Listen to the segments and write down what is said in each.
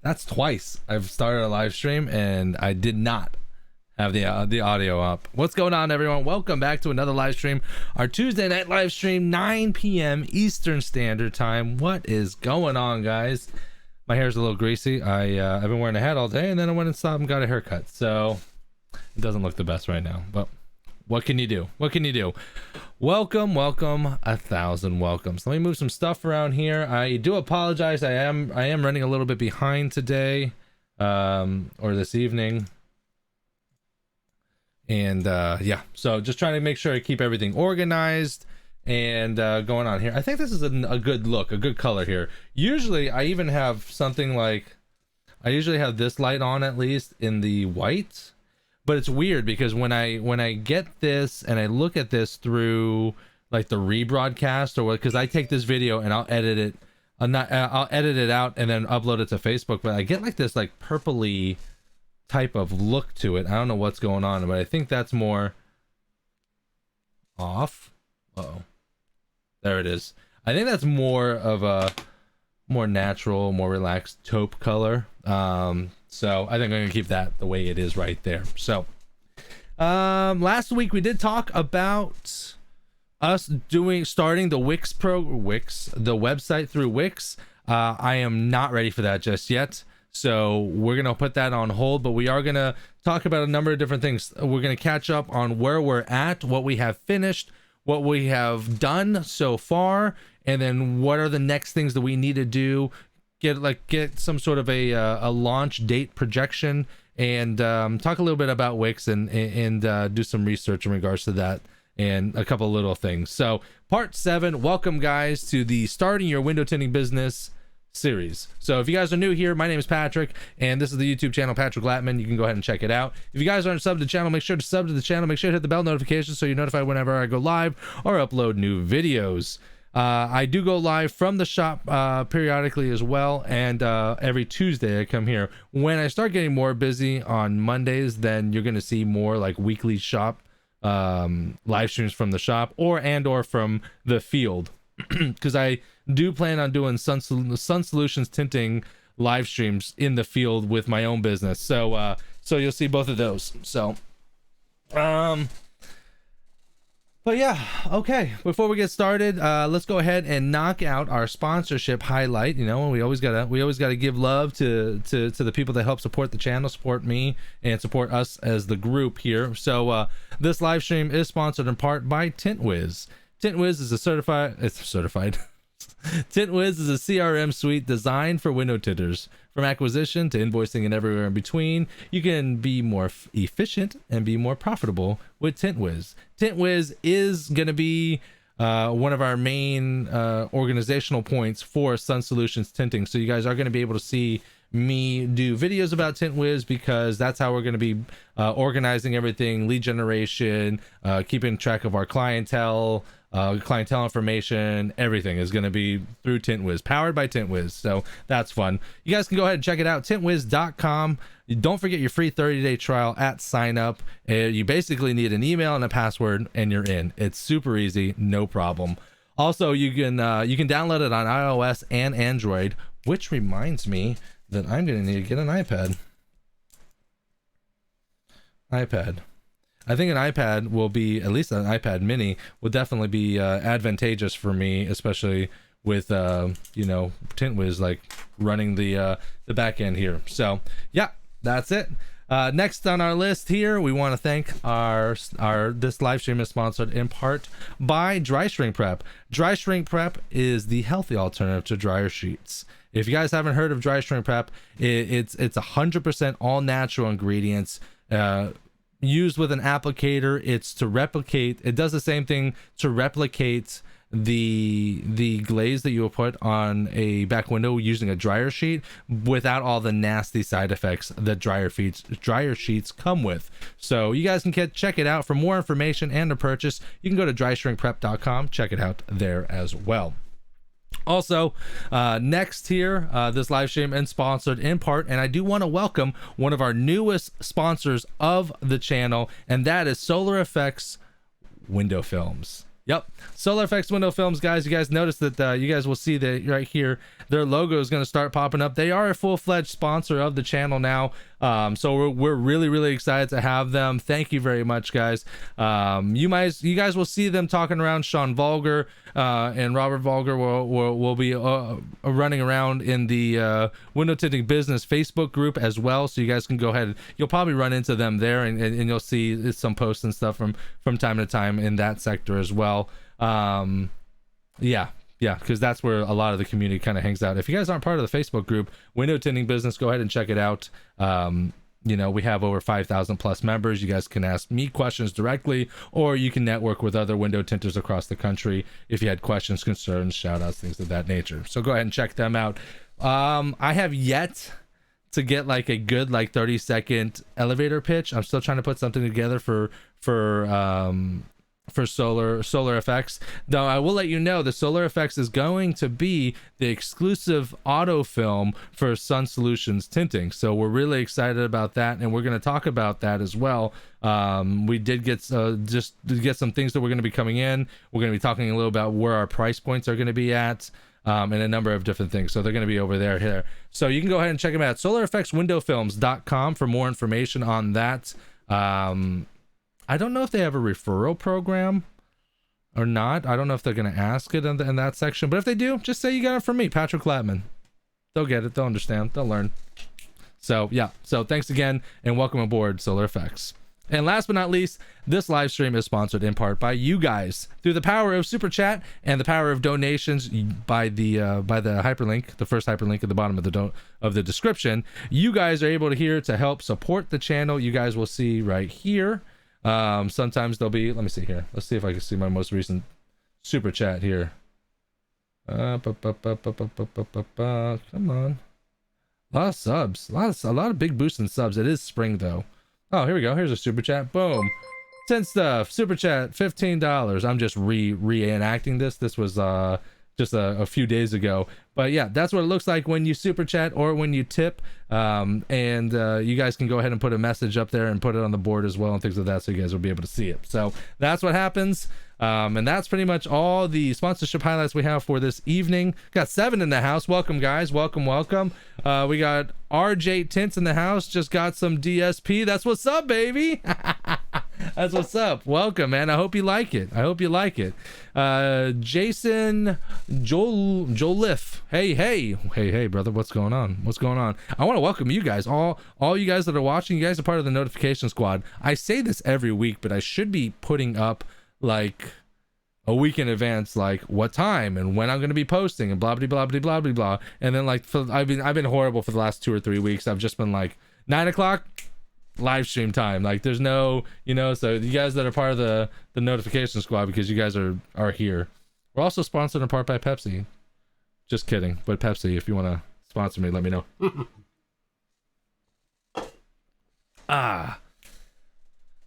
That's twice I've started a live stream and I did not have the audio up. What's going on, everyone? Welcome back to another live stream, our Tuesday night live stream, 9 p.m. Eastern Standard Time. What is going on, guys? My hair's a little greasy. I've been wearing a hat all day, and then I went and stopped and got a haircut, so it doesn't look the best right now, but what can you do? What can you do? Welcome, 1,000 welcomes. Let me move some stuff around here. I do apologize. I am running a little bit behind today, or this evening. And yeah, so just trying to make sure I keep everything organized and going on here. I think this is a good look, a good color here. Usually I even have something like, I usually have this light on at least in the white. But it's weird because when I get this and I look at this through like the rebroadcast or what, because I take this video and I'll edit it, I'll edit it out and then upload it to Facebook, but I get like this like purpley type of look to it. I don't know what's going on, but I think that's more off. Uh-oh, there it is. I think that's more of a more natural, more relaxed taupe color. So I think I'm gonna keep that the way it is right there. So last week we did talk about us starting the Wix the website through Wix. I am not ready for that just yet, so we're gonna put that on hold, but we are gonna talk about a number of different things. We're gonna catch up on where we're at, what we have finished, what we have done so far, and then what are the next things that we need to do. Get some sort of a launch date projection, and talk a little bit about Wix and do some research in regards to that and a couple of little things. So part 7, welcome guys to the Starting Your Window Tinting Business series. So if you guys are new here, my name is Patrick and this is the YouTube channel Patrick Latman. You can go ahead and check it out. If you guys aren't subbed to the channel, make sure to sub to the channel. Make sure to hit the bell notification so you're notified whenever I go live or upload new videos. I do go live from the shop periodically as well, and every Tuesday I come here. When I start getting more busy on Mondays, then you're going to see more like weekly shop live streams from the shop or from the field, because I do plan on doing Sun Solutions tinting live streams in the field with my own business. So you'll see both of those. So but yeah, okay, before we get started, let's go ahead and knock out our sponsorship highlight. You know, we always gotta give love to the people that help support the channel, support me, and support us as the group here. So this live stream is sponsored in part by Tint Wiz. Tint Wiz is certified. Tint Wiz is a CRM suite designed for window tinters. From acquisition to invoicing and everywhere in between, you can be more efficient and be more profitable with Tint Wiz. Tint Wiz is going to be one of our main organizational points for Sun Solutions Tinting. So you guys are going to be able to see me do videos about Tint Wiz, because that's how we're going to be organizing everything, lead generation, keeping track of our clientele information. Everything is going to be through Tint Wiz, powered by Tint Wiz. So that's fun. You guys can go ahead and check it out, tintwiz.com. Don't forget your free 30-day trial at sign up. You basically need an email and a password and you're in. It's super easy, no problem. Also, you can download it on iOS and Android, which reminds me that I'm going to need to get an iPad. I think an iPad will be, at least an iPad mini will definitely be advantageous for me, especially with you know, Tint Wiz like running the back end here. So yeah, that's it. Next on our list here, we want to thank our this live stream is sponsored in part by Dry Shrink Prep. Dry Shrink Prep is the healthy alternative to dryer sheets. If you guys haven't heard of Dry Shrink Prep, it's 100% all natural ingredients. Used with an applicator, it's to replicate, it does the same thing to replicate the glaze that you will put on a back window using a dryer sheet, without all the nasty side effects that dryer sheets come with. So you guys can check it out. For more information and to purchase, you can go to dryshrinkprep.com. check it out there as well. Also, next here, this live stream is sponsored in part, and I do want to welcome one of our newest sponsors of the channel, and that is Solar Effects Window Films. Yep. Solar Effects Window Films, guys. You guys notice that you guys will see that right here, their logo is going to start popping up. They are a full-fledged sponsor of the channel now. So we're really, really excited to have them. Thank you very much, guys. You guys will see them talking around. Sean Vulgar and Robert Vulgar will be running around in the window tinting business Facebook group as well. So you guys can go ahead. You'll probably run into them there, and you'll see some posts and stuff from time to time in that sector as well. Yeah, because that's where a lot of the community kind of hangs out. If you guys aren't part of the Facebook group, Window Tinting Business, go ahead and check it out. You know, we have over 5,000 plus members. You guys can ask me questions directly, or you can network with other window tinters across the country if you had questions, concerns, shout outs, things of that nature. So go ahead and check them out. I have yet to get like a good 30-second elevator pitch. I'm still trying to put something together for solar effects, though. I will let you know the solar effects is going to be the exclusive auto film for Sun Solutions Tinting, so we're really excited about that, and we're going to talk about that as well. We did get just to get some things that we're going to be coming in. We're going to be talking a little about where our price points are going to be at, and a number of different things, so they're going to be over there here, so you can go ahead and check them out, solareffectswindowfilms.com, for more information on that. I don't know if they have a referral program or not. I don't know if they're going to ask it in that section, but if they do, just say you got it from me, Patrick Latman. They'll get it. They'll understand. They'll learn. So yeah. So thanks again and welcome aboard Solar Effects. And last but not least, this live stream is sponsored in part by you guys through the power of Super Chat and the power of donations by the hyperlink, the first hyperlink at the bottom of the description. You guys are able to help support the channel. You guys will see right here. Sometimes there'll be, let me see here, let's see if I can see my most recent super chat here. Come on, a lot of subs, a lot of big boosts in subs. It is spring though. Oh, here we go. Here's a super chat. Boom. 10 stuff. Super chat, $15. I'm just reenacting this. This was just a few days ago, but yeah, that's what it looks like when you super chat or when you tip. And you guys can go ahead and put a message up there and put it on the board as well and things like that, so you guys will be able to see it. So that's what happens. And that's pretty much all the sponsorship highlights we have for this evening. Got 7 in the house. Welcome, guys. Welcome. We got RJ Tints in the house. Just got some DSP. That's what's up, baby. That's what's up. Welcome, man. I hope you like it. Jason Joliffe. Hey, brother. What's going on? I want to welcome you guys. All you guys that are watching, you guys are part of the notification squad. I say this every week, but I should be putting up like a week in advance, like what time and when I'm going to be posting and blah blah blah blah blah blah. And then I've been horrible for the last 2 or 3 weeks. I've just been like 9 o'clock live stream time. Like there's no, so you guys that are part of the notification squad, because you guys are here. We're also sponsored in part by Pepsi. Just kidding, but Pepsi, if you want to sponsor me, let me know.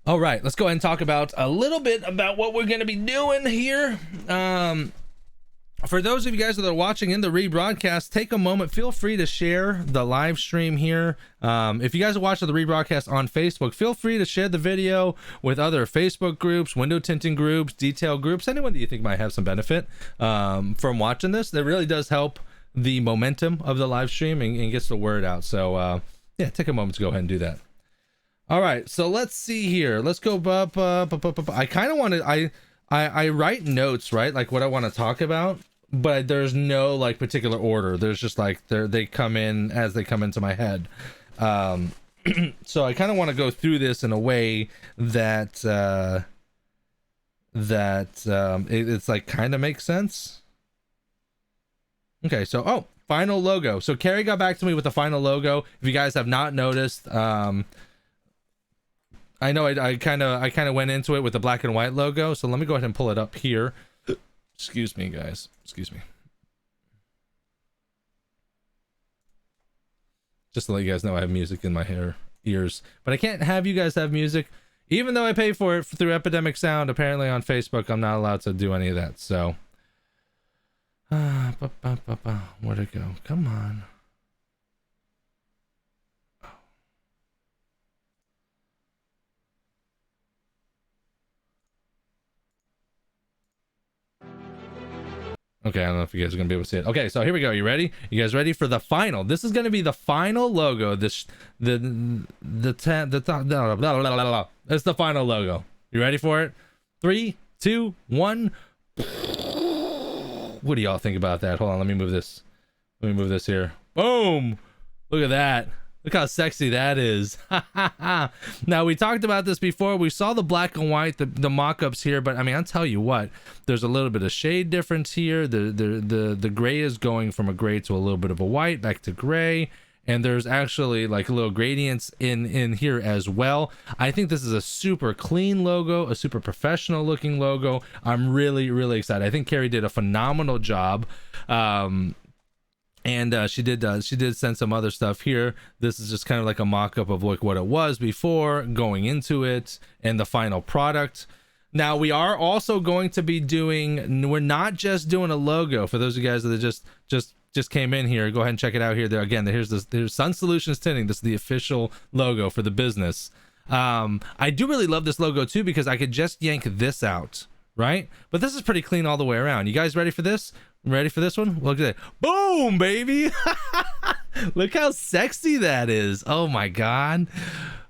All right, let's go ahead and talk about a little bit about what we're going to be doing here. For those of you guys that are watching in the rebroadcast, take a moment, feel free to share the live stream here. If you guys are watching the rebroadcast on Facebook, feel free to share the video with other Facebook groups, window tinting groups, detail groups, anyone that you think might have some benefit from watching this. That really does help the momentum of the live stream and gets the word out. So yeah, take a moment to go ahead and do that. All right, so let's see here. Let's go up. I kind of want to. I write notes, right? Like what I want to talk about, but there's no like particular order. There's just like they come in as they come into my head. So I kind of want to go through this in a way that it's like kind of makes sense. Okay, so final logo. So Carrie got back to me with the final logo. If you guys have not noticed, I know I kind of went into it with the black and white logo, so let me go ahead and pull it up here. Excuse me, guys. Excuse me. Just to let you guys know, I have music in my ears, but I can't have you guys have music, even though I pay for it through Epidemic Sound. Apparently on Facebook, I'm not allowed to do any of that. So, where'd it go? Come on. Okay, I don't know if you guys are gonna be able to see it. Okay, so here we go. You ready? You guys ready for the final? This is gonna be the final logo. It's the final logo. You ready for it? 3, 2, 1. What do y'all think about that? Hold on, let me move this. Let me move this here. Boom! Look at that. Look how sexy that is. Now, we talked about this before. We saw the black and white, the mock-ups here, but I mean, I'll tell you what, there's a little bit of shade difference here. The gray is going from a gray to a little bit of a white, back to gray, and there's actually like little gradients in here as well. I think this is a super clean logo, a super professional looking logo. I'm really, really excited. I think Carrie did a phenomenal job. And she did send some other stuff here. This is just kind of like a mock-up of like what it was before, going into it, and the final product. Now, we are also going to be doing, we're not just doing a logo. For those of you guys that just came in here, go ahead and check it out here. There again, there's Sun Solutions Tinting. This is the official logo for the business. I do really love this logo too, because I could just yank this out, right? But this is pretty clean all the way around. You guys ready for this? Ready for this one? Look at that. Boom, baby. Look how sexy that is. Oh my god.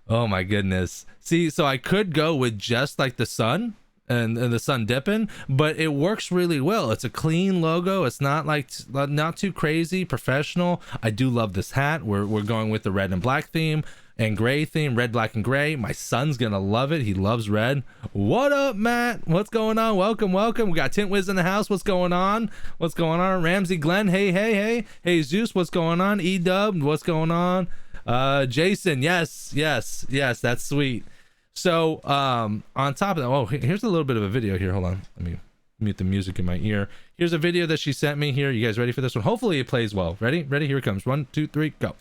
Oh my goodness. See, so I could go with just like the sun and the sun dipping, but it works really well. It's a clean logo. It's not like not too crazy, professional. I do love this hat. We're going with the red and black theme and gray theme, red, black, and gray. My son's gonna love it. He loves red. What up, Matt? What's going on? Welcome. We got Tint Wiz in the house. What's going on? Ramsey Glenn, hey. Hey, Zeus, what's going on? E-Dub, what's going on? Jason, yes, that's sweet. So, on top of that, oh, here's a little bit of a video here. Hold on, let me mute the music in my ear. Here's a video that she sent me here. You guys ready for this one? Hopefully it plays well. Ready? Here it comes. 1, 2, 3, go.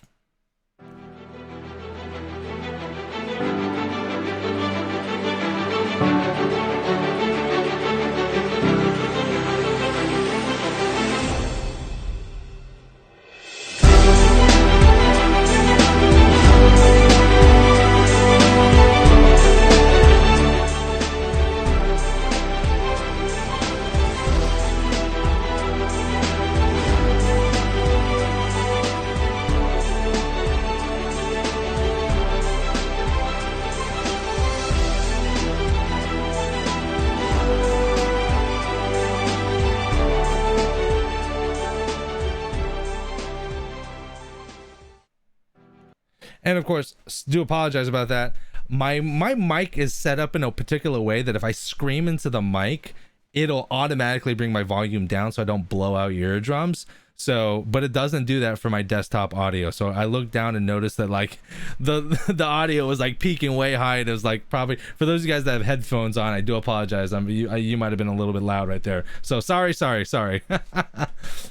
And of course, do apologize about that. My mic is set up in a particular way that if I scream into the mic, it'll automatically bring my volume down so I don't blow out your eardrums. So, but it doesn't do that for my desktop audio. So I looked down and noticed that like the audio was like peaking way high. And it was like, probably for those of you guys that have headphones on, I do apologize. You might have been a little bit loud right there. So sorry.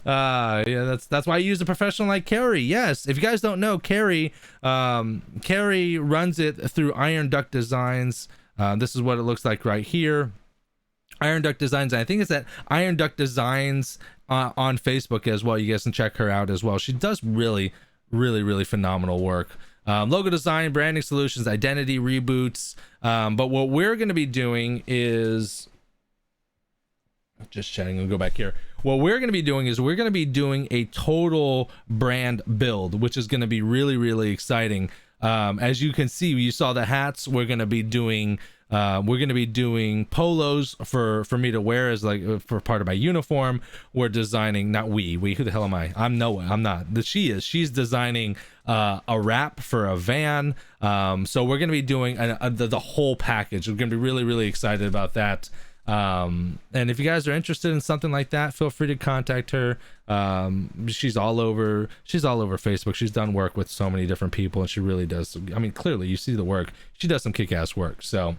Yeah, that's why I use a professional like Carrie. Yes, if you guys don't know, Carrie runs it through Iron Duck Designs. This is what it looks like right here. Iron Duck Designs. I think it's at Iron Duck Designs on Facebook as well. You guys can check her out as well. She does really phenomenal work. Logo design, branding solutions, identity reboots. But what we're going to be doing is just chatting. We'll go back here. What we're going to be doing is we're going to be doing a total brand build, which is going to be really exciting. As you can see, you saw the hats. We're going to be doing polos for me to wear as like for part of my uniform. We're designing, not we who the hell am I? I'm Noah. I'm not. She's designing a wrap for a van. So we're going to be doing the whole package. We're going to be really excited about that. And if you guys are interested in something like that, feel free to contact her. She's all over Facebook. She's done work with so many different people, and she really does. I mean, clearly you see the work. She does some kick-ass work. So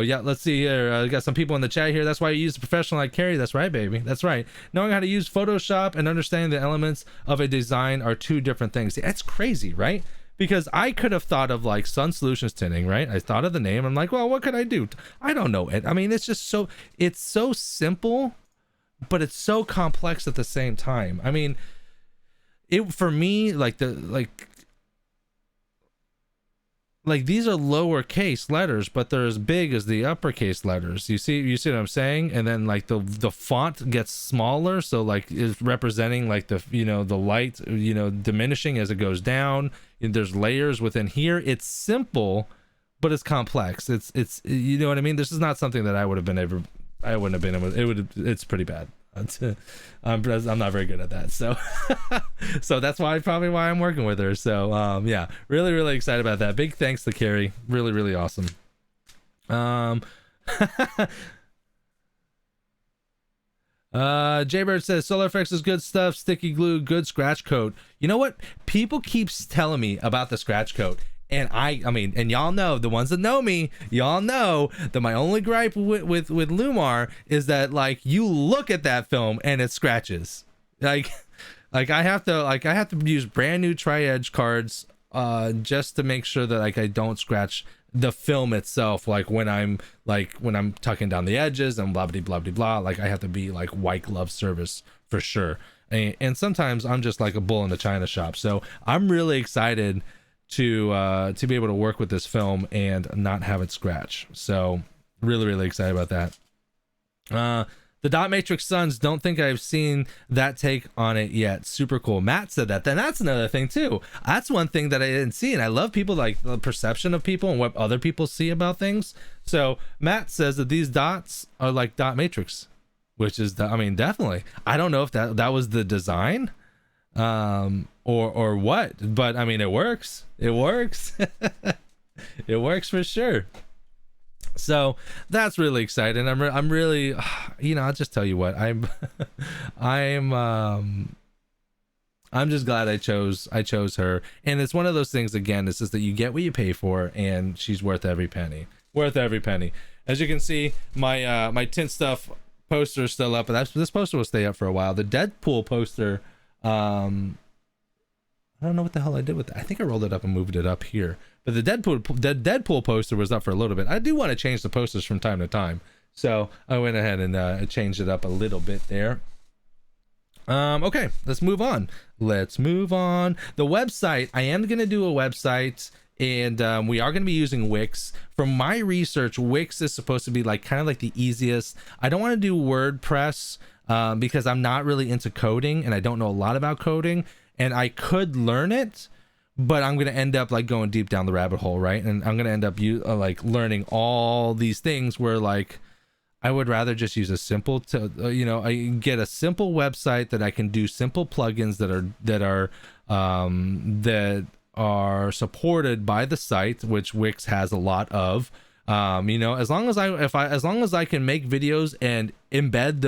yeah, let's see here. We got some people in the chat here. That's why you use a professional like Carrie. That's right, baby. That's right. Knowing how to use Photoshop and understanding the elements of a design are two different things. That's crazy, right? Because I could have thought of like Sun Solutions Tinting, right? I thought of the name. I'm like, well, what could I do? I don't know it. I mean, it's so simple, but it's so complex at the same time. I mean, it for me, like like these are lowercase letters, but they're as big as the uppercase letters. You see what I'm saying? And then like the font gets smaller, so like it's representing like the, you know, the light, you know, diminishing as it goes down. And there's layers within here. It's simple, but it's complex. It's you know what I mean? This is not something that I wouldn't have been able. It's pretty bad. I'm not very good at that, so so that's probably why I'm working with her. So yeah, really excited about that. Big thanks to Carrie, really awesome. Jaybird says Solar Effects is good stuff, sticky glue, good scratch coat. You know what, people keeps telling me about the scratch coat, and I mean, and y'all know, the ones that know me, y'all know that my only gripe with Lumar is that like you look at that film and it scratches. Like I have to use brand new tri-edge cards just to make sure that like I don't scratch the film itself, like when I'm tucking down the edges and blah blah blah blah. Like I have to be like white glove service for sure. And sometimes I'm just like a bull in the china shop. So I'm really excited to be able to work with this film and not have it scratch. So really excited about that. The dot matrix suns, don't think I've seen that take on it yet. Super cool. Matt said that. Then that's another thing too. That's one thing that I didn't see, and I love people, like the perception of people and what other people see about things. So Matt says that these dots are like dot matrix, which is I mean, definitely. I don't know if that was the design or what, but I mean, it works. It works. It works for sure. So that's really exciting. I'm really, you know, I'll just tell you what, I'm just glad I chose her. And it's one of those things, again, it's just that you get what you pay for, and she's worth every penny. As you can see, my my tint stuff poster is still up, but this poster will stay up for a while. The Deadpool poster, I don't know what the hell I did with it. I think I rolled it up and moved it up here. But the Deadpool poster was up for a little bit. I do want to change the posters from time to time, so I went ahead and changed it up a little bit there. Okay, let's move on. The website, I am going to do a website, and we are going to be using Wix. From my research, Wix is supposed to be like kind of like the easiest. I don't want to do WordPress because I'm not really into coding, and I don't know a lot about coding, and I could learn it, but I'm going to end up like going deep down the rabbit hole, right? And I'm going to end up like learning all these things where like I would rather just use a simple I get a simple website that I can do simple plugins that are supported by the site, which Wix has a lot of. As long as I can make videos and embed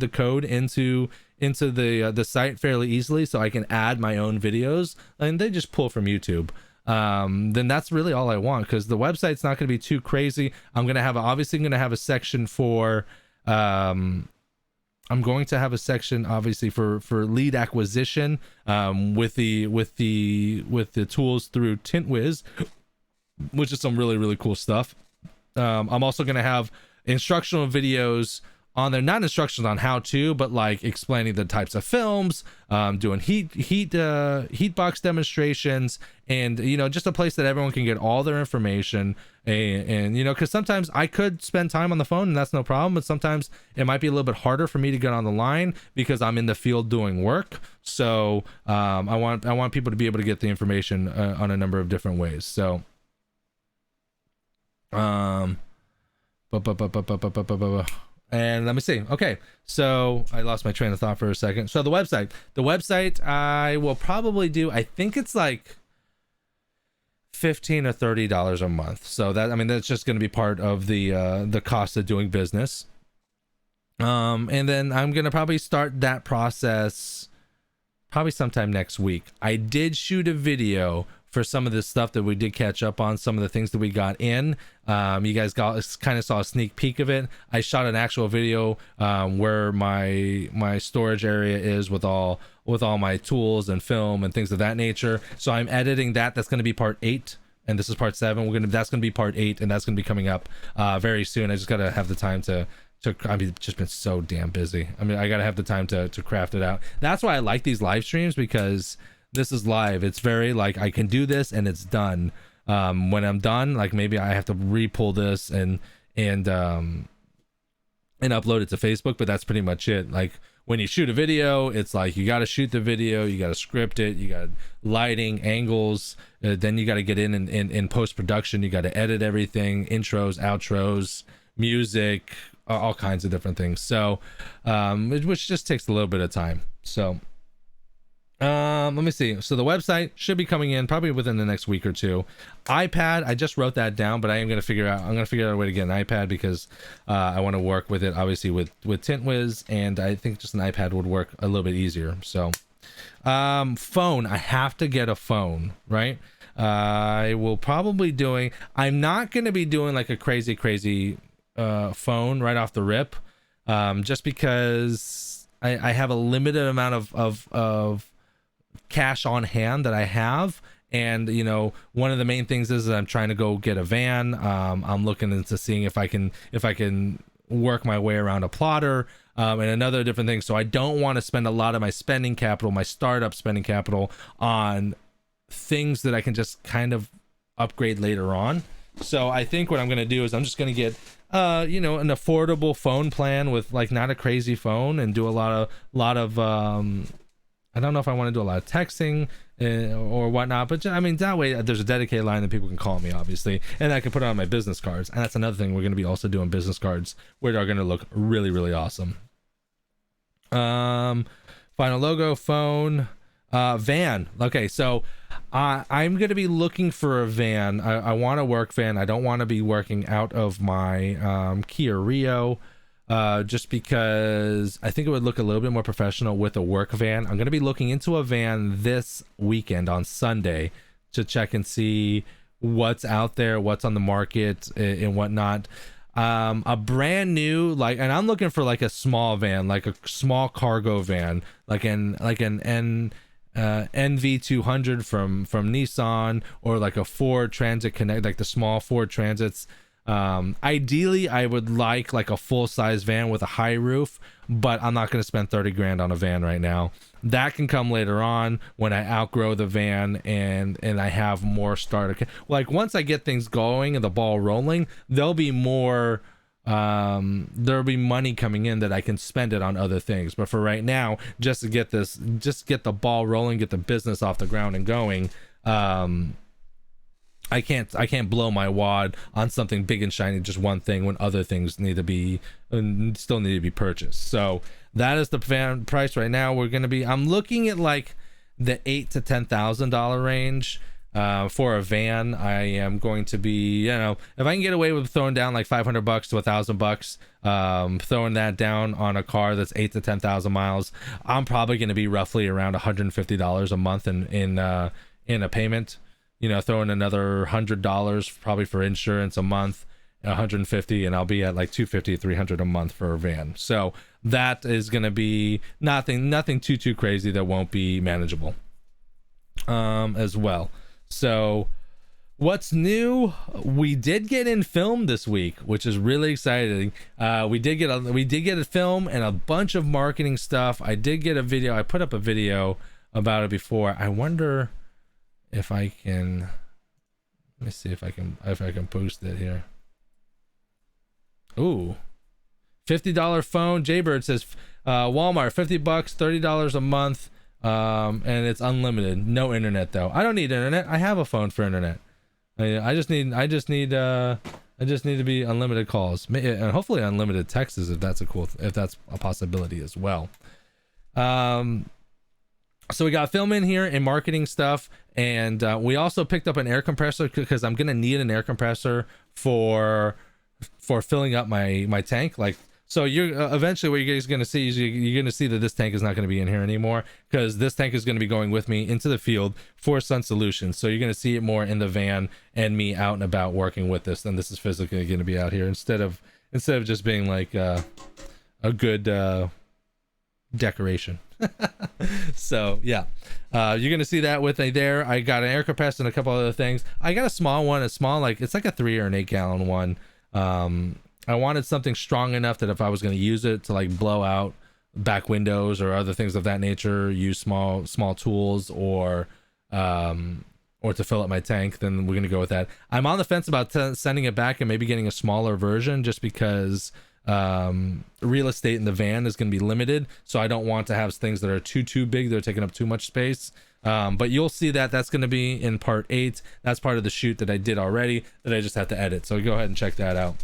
the code into the site fairly easily, so I can add my own videos, and they just pull from YouTube, then that's really all I want, because the website's not going to be too crazy. I'm going to have a section for I'm going to have a section obviously for lead acquisition with the tools through Tint Wiz, which is some really cool stuff. I'm also going to have instructional videos on there, not instructions on how to, but like explaining the types of films, doing heat box demonstrations, and just a place that everyone can get all their information. And because sometimes I could spend time on the phone and that's no problem, but sometimes it might be a little bit harder for me to get on the line because I'm in the field doing work. So I want people to be able to get the information on a number of different ways. So and let me see. Okay, so I lost my train of thought for a second. So the website I will probably do, I think it's like $15 or $30 a month. So that's just going to be part of the cost of doing business. And then I'm going to probably start that process probably sometime next week. I did shoot a video for some of the stuff that we did catch up on, some of the things that we got in. You guys kind of saw a sneak peek of it. I shot an actual video where my storage area is with all my tools and film and things of that nature. So I'm editing that. That's going to be part 8, and this is part 7. That's going to be part 8, and that's going to be coming up very soon. I just got to have the time to just been so damn busy. I mean, I got to have the time to craft it out. That's why I like these live streams, because this is live. It's very like I can do this and it's done. When I'm done, like maybe I have to re-pull this and upload it to Facebook, but that's pretty much it. Like when you shoot a video, it's like you got to shoot the video, you got to script it, you got lighting, angles, then you got to get in post-production, you got to edit everything, intros, outros, music, all kinds of different things. So which just takes a little bit of time. So let me see. So the website should be coming in probably within the next week or two. iPad, I just wrote that down, but I'm gonna figure out a way to get an iPad because I want to work with it obviously with Tint Wiz, and I think just an iPad would work a little bit easier. So phone, I have to get a phone, right? I will probably I'm not gonna be doing like a crazy phone right off the rip, just because I have a limited amount of cash on hand that I have, and you know, one of the main things is that I'm trying to go get a van. I'm looking into seeing if I can work my way around a plotter, and another different thing. So I don't want to spend a lot of my spending capital, my startup spending capital, on things that I can just kind of upgrade later on. So I think what I'm going to do is I'm just going to get you know, an affordable phone plan with like not a crazy phone, and do a lot of I don't know if I want to do a lot of texting or whatnot, but I mean, that way there's a dedicated line that people can call me, obviously, and I can put it on my business cards. And that's another thing, we're going to be also doing business cards where they're going to look really, really awesome. Final logo, phone, van. Okay, so I'm going to be looking for a van. I want a work van. I don't want to be working out of my Kia Rio, just because I think it would look a little bit more professional with a work van. I'm going to be looking into a van this weekend on Sunday to check and see what's out there, what's on the market, and whatnot. A brand new, like, and I'm looking for like a small van, like a small cargo van, like an NV200 from Nissan, or like a Ford Transit Connect, like the small Ford Transits. Ideally I would like a full-size van with a high roof, but I'm not going to spend 30 grand on a van right now. That can come later on when I outgrow the van and I have more starter. Like once I get things going and the ball rolling, there'll be more, there'll be money coming in that I can spend it on other things. But for right now, just to get the ball rolling, get the business off the ground and going, I can't blow my wad on something big and shiny, just one thing, when other things still need to be purchased. So that is the van price right now. I'm looking at like the $8,000 to $10,000 range for a van. I am going to be, you know, if I can get away with throwing down like $500 to $1,000, throwing that down on a car that's 8,000 to 10,000 miles, I'm probably going to be roughly around $150 a month in a payment. You know, throw in another $100 probably for insurance a month, $150, and I'll be at like $250, $300 a month for a van. So that is going to be nothing too crazy that won't be manageable as well. So what's new? We did get in film this week, which is really exciting. We did get a film and a bunch of marketing stuff. I did get a video. I put up a video about it before. I wonder if I can, let me see if I can post it here. Ooh, $50 phone. Jaybird says Walmart, $50, $30 a month, and it's unlimited, no internet though. I don't need internet. I have a phone for internet. I just need to be unlimited calls, and hopefully unlimited texts if that's a possibility as well. So we got film in here and marketing stuff, and we also picked up an air compressor because I'm gonna need an air compressor for filling up my tank. Like, so you're eventually what you guys are gonna see is you're gonna see that this tank is not gonna be in here anymore, because this tank is gonna be going with me into the field for Sun Solutions. So you're gonna see it more in the van and me out and about working with this, and this is physically gonna be out here instead of just being like a good decoration. So yeah, you're gonna see that with me there. I got an air compressor and a couple other things. I got a small one, like it's like a 3 or an 8 gallon one. I wanted something strong enough that if I was going to use it to like blow out back windows or other things of that nature, use small tools or or to fill up my tank, then we're gonna go with that. I'm on the fence about sending it back and maybe getting a smaller version, just because real estate in the van is going to be limited, so I don't want to have things that are too big, they're taking up too much space. But you'll see that that's going to be in part 8. That's part of the shoot that I did already that I just have to edit, so go ahead and check that out.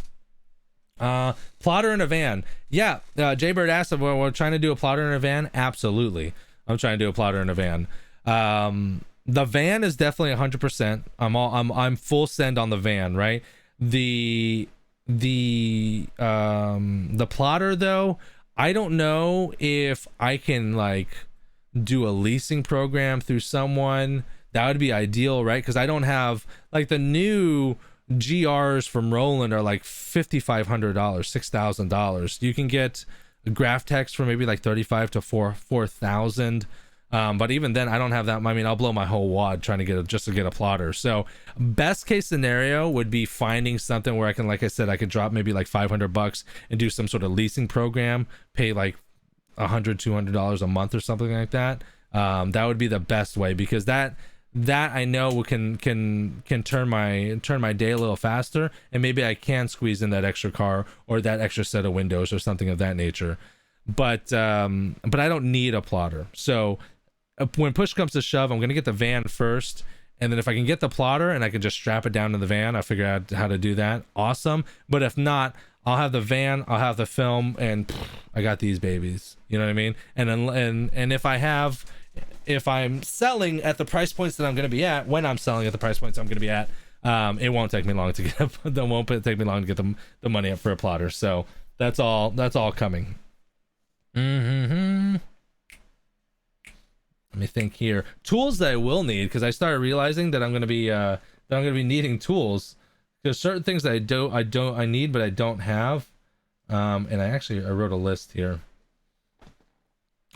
Plotter in a van. Yeah, Jaybird asked if we're trying to do a plotter in a van. Absolutely, I'm trying to do a plotter in a van. The van is definitely 100%. I'm full send on the van, right? The plotter though, I don't know if I can like do a leasing program through someone. That would be ideal, right? Because I don't have like the new GRs from Roland are like $5,500, $6,000. You can get graph text for maybe like 35 to 4,000. But even then, I don't have that. I mean, I'll blow my whole wad trying to get a plotter. So best case scenario would be finding something where I can, like I said, I could drop maybe like $500 and do some sort of leasing program, pay like $100-$200 a month or something like that. That would be the best way, because that I know can turn my day a little faster, and maybe I can squeeze in that extra car or that extra set of windows or something of that nature. But I don't need a plotter. So when push comes to shove, I'm gonna get the van first, and then if I can get the plotter and I can just strap it down to the van, I'll figure out how to do that. Awesome. But if not, I'll have the van, I'll have the film, and I got these babies. You know what I mean? And if I'm selling at the price points that I'm gonna be at, when I'm selling at the price points I'm gonna be at, it won't take me long to get the money up for a plotter. So that's all coming. Let me think here. Tools that I will need, because I started realizing that I'm going to be needing tools. There's certain things that I need, but I don't have. And I wrote a list here.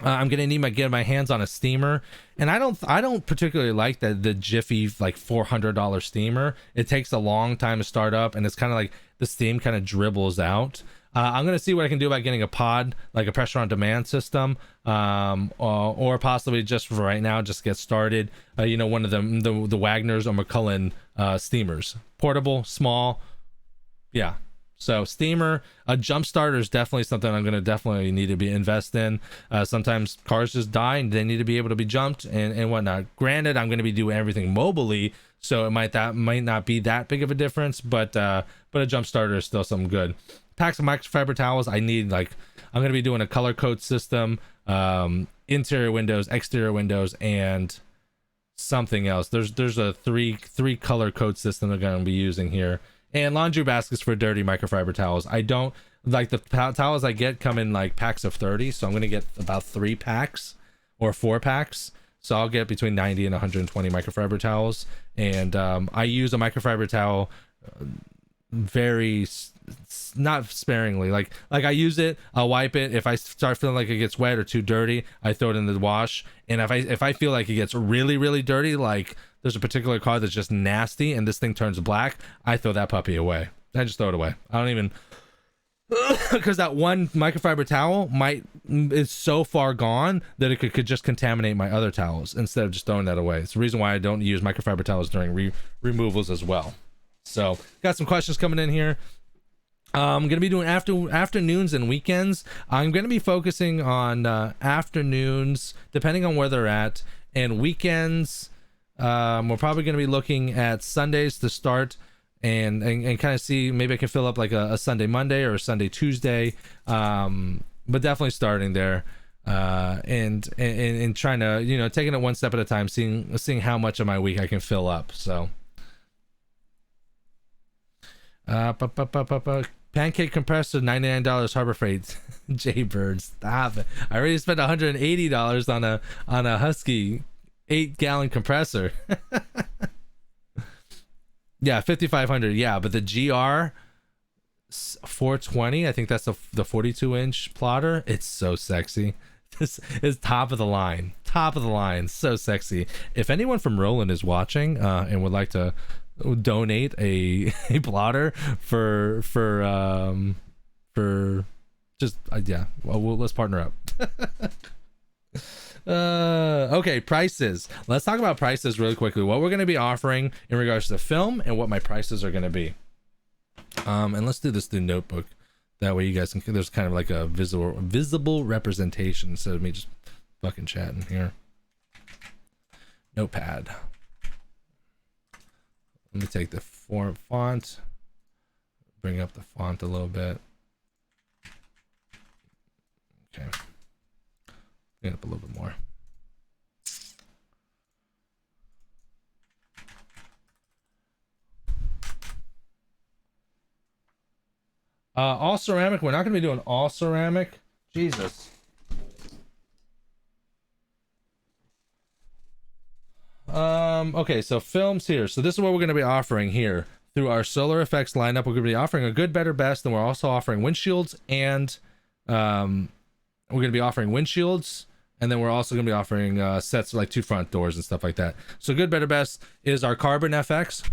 I'm gonna need get my hands on a steamer, and I don't particularly like the Jiffy like $400 steamer. It takes a long time to start up, and it's kind of like the steam kind of dribbles out. I'm gonna see what I can do about getting a pod, like a pressure on demand system, or possibly just for right now, just get started. One of the Wagner's or McCullen steamers, portable, small, yeah. So steamer, a jump starter is definitely something I'm gonna definitely need to invest in. Sometimes cars just die and they need to be able to be jumped and whatnot. Granted, I'm gonna be doing everything mobily, so it might not be that big of a difference, but a jump starter is still something good. Packs of microfiber towels. I'm gonna be doing a color code system, interior windows, exterior windows, and something else. There's a three color code system I'm gonna be using here. And laundry baskets for dirty microfiber towels. I don't like the towels I get come in like packs of 30, so I'm gonna get about 3 packs or 4 packs. So I'll get between 90 and 120 microfiber towels. And I use a microfiber towel very not sparingly. Like I use it, I'll wipe it. If I start feeling like it gets wet or too dirty, I throw it in the wash. And if I feel like it gets really, really dirty, like there's a particular car that's just nasty and this thing turns black, I throw that puppy away. I just throw it away. I don't even because that one microfiber towel is so far gone that it could just contaminate my other towels instead of just throwing that away. It's the reason why I don't use microfiber towels during removals as well. So got some questions coming in here. I'm gonna be doing afternoons and weekends. I'm gonna be focusing on afternoons depending on where they're at, and weekends we're probably gonna be looking at Sundays to start and kind of see, maybe I can fill up like a Sunday Monday or a Sunday Tuesday, but definitely starting there, and trying to taking it one step at a time, seeing how much of my week I can fill up. So pancake compressor, $99 Harbor Freight. Jaybird, stop it. I already spent $180 on a Husky 8-gallon compressor. Yeah, 5,500. Yeah, but the GR 420, I think that's the 42-inch plotter. It's so sexy. This is top of the line, so sexy. If anyone from Roland is watching and would like to donate a plotter for just yeah, well, let's partner up. Okay, prices. Let's talk about prices really quickly. What we're going to be offering in regards to the film and what my prices are going to be. And let's do this through Notebook. That way you guys can, there's kind of like a visible representation instead of me just fucking chatting here. Notepad. Let me take the font, bring up the font a little bit. Okay. Bring it up a little bit more. All ceramic. We're not going to be doing all ceramic. Jesus. Okay, so films here. So this is what we're going to be offering here through our solar effects lineup. We're going to be offering a good, better, best, and we're also offering windshields, and we're going to be offering windshields, and then we're also going to be offering sets like 2 front doors and stuff like that. So good, better, best is our carbon FX.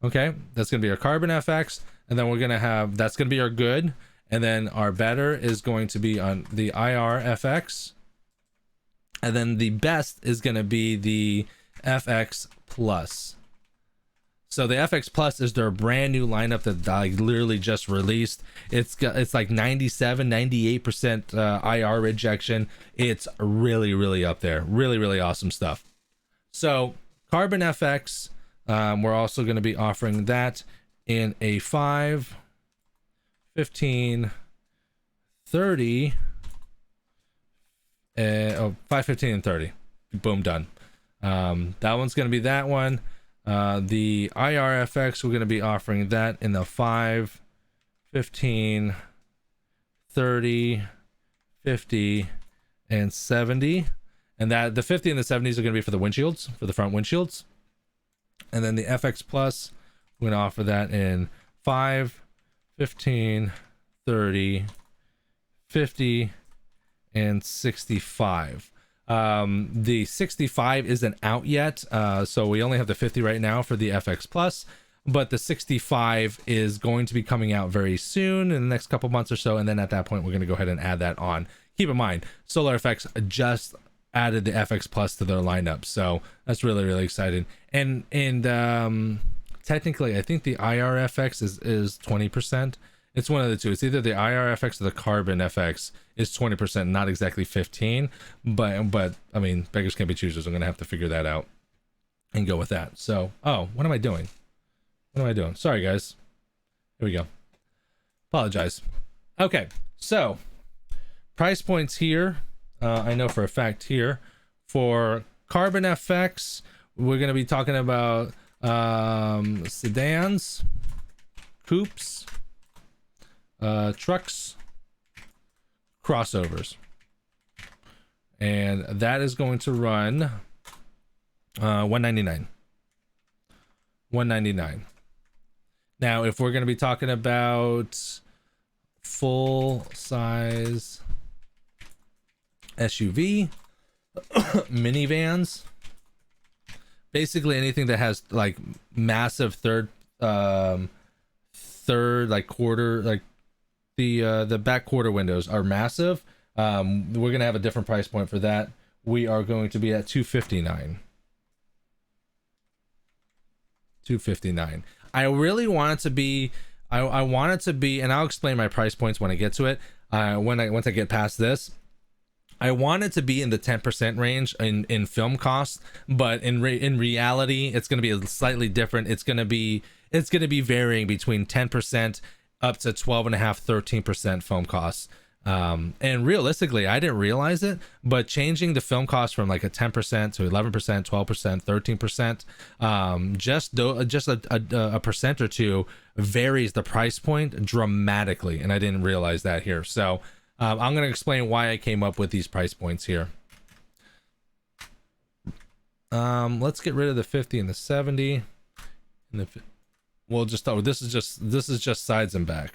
Okay, that's going to be our carbon FX, and then we're going to have, that's going to be our good, and then our better is going to be on the IR FX. And then the best is going to be the FX Plus. So the FX Plus is their brand new lineup that I literally just released. It's like 97, 98% IR rejection. It's really, really up there. Really, really awesome stuff. So Carbon FX, we're also going to be offering that in a 5, 15, 30, 5, 15, and 30. Boom, done. That one's going to be that one. The IRFX, we're going to be offering that in the 5, 15, 30, 50, and 70. And that the 50 and the 70s are going to be for the windshields, for the front windshields. And then the FX Plus, we're going to offer that in 5, 15, 30, 50, and 65. The 65 isn't out yet, so we only have the 50 right now for the FX Plus, but the 65 is going to be coming out very soon in the next couple months or so, and then at that point we're going to go ahead and add that on. Keep in mind, Solar FX just added the FX Plus to their lineup, so that's really, really exciting. And technically I think the IRFX is 20%. It's one of the two. It's either the IRFX or the Carbon FX is 20%, not exactly 15. But I mean, beggars can't be choosers. I'm gonna have to figure that out and go with that. So, oh, what am I doing? What am I doing? Sorry, guys. Here we go. Apologize. Okay, so price points here. I know for a fact here for Carbon FX, we're gonna be talking about sedans, coupes, trucks, crossovers, and that is going to run $199. Now if we're going to be talking about full size SUV, minivans, basically anything that has like massive third like quarter, like the back quarter windows are massive. We're gonna have a different price point for that. We are going to be at $259. $259. I really want it to be, I want it to be, and I'll explain my price points when I get to it. Once I get past this, I want it to be in the 10% range in film costs, but in reality, it's going to be slightly different. It's going to be varying between 10% up to 12.5, 13% film costs. And realistically, I didn't realize it, but changing the film cost from like a 10% to 11%, 12%, 13%, just a percent or two varies the price point dramatically. And I didn't realize that here. So I'm going to explain why I came up with these price points here. Let's get rid of the 50 and the 70. And we'll just start with, this is just sides and back.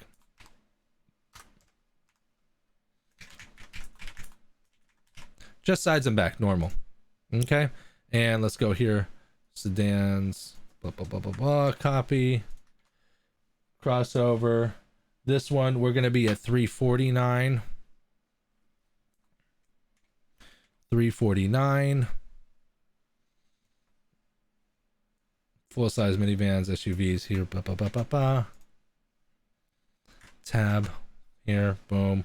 Just sides and back, normal. Okay, and let's go here. Sedans, blah blah blah blah blah. Copy. Crossover. This one we're gonna be at $349. $349. Full-size minivans, SUVs here. Tab here, boom.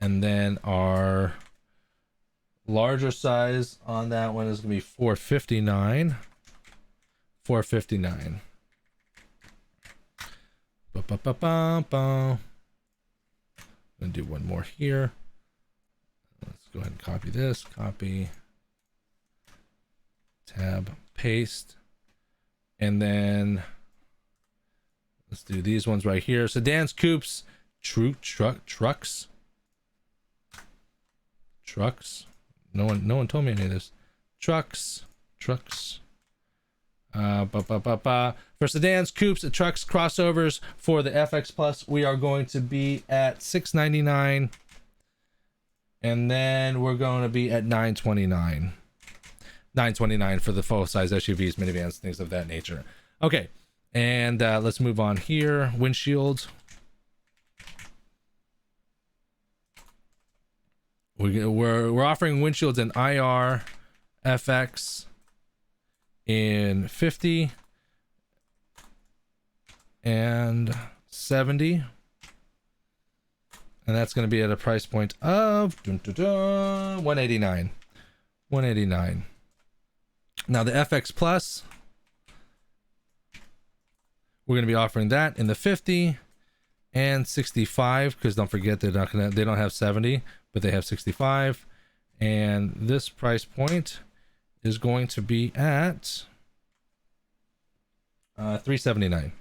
And then our larger size on that one is gonna be $459. $459. I'm gonna do one more here. Let's go ahead and copy this. Copy. Tab. Paste. And then let's do these ones right here. Sedans, coupes, trucks. No one told me any of this. Trucks. For sedans, coupes, trucks, crossovers for the FX Plus, we are going to be at $699, and then we're going to be at $929. $929 for the full size SUVs, minivans, things of that nature. Okay, and let's move on here. Windshield. We're offering windshields in IR, FX, in 50 and 70, and that's going to be at a price point of $189. Now the FX Plus, we're going to be offering that in the 50 and 65, because don't forget they don't have 70, but they have 65, and this price point is going to be at $379.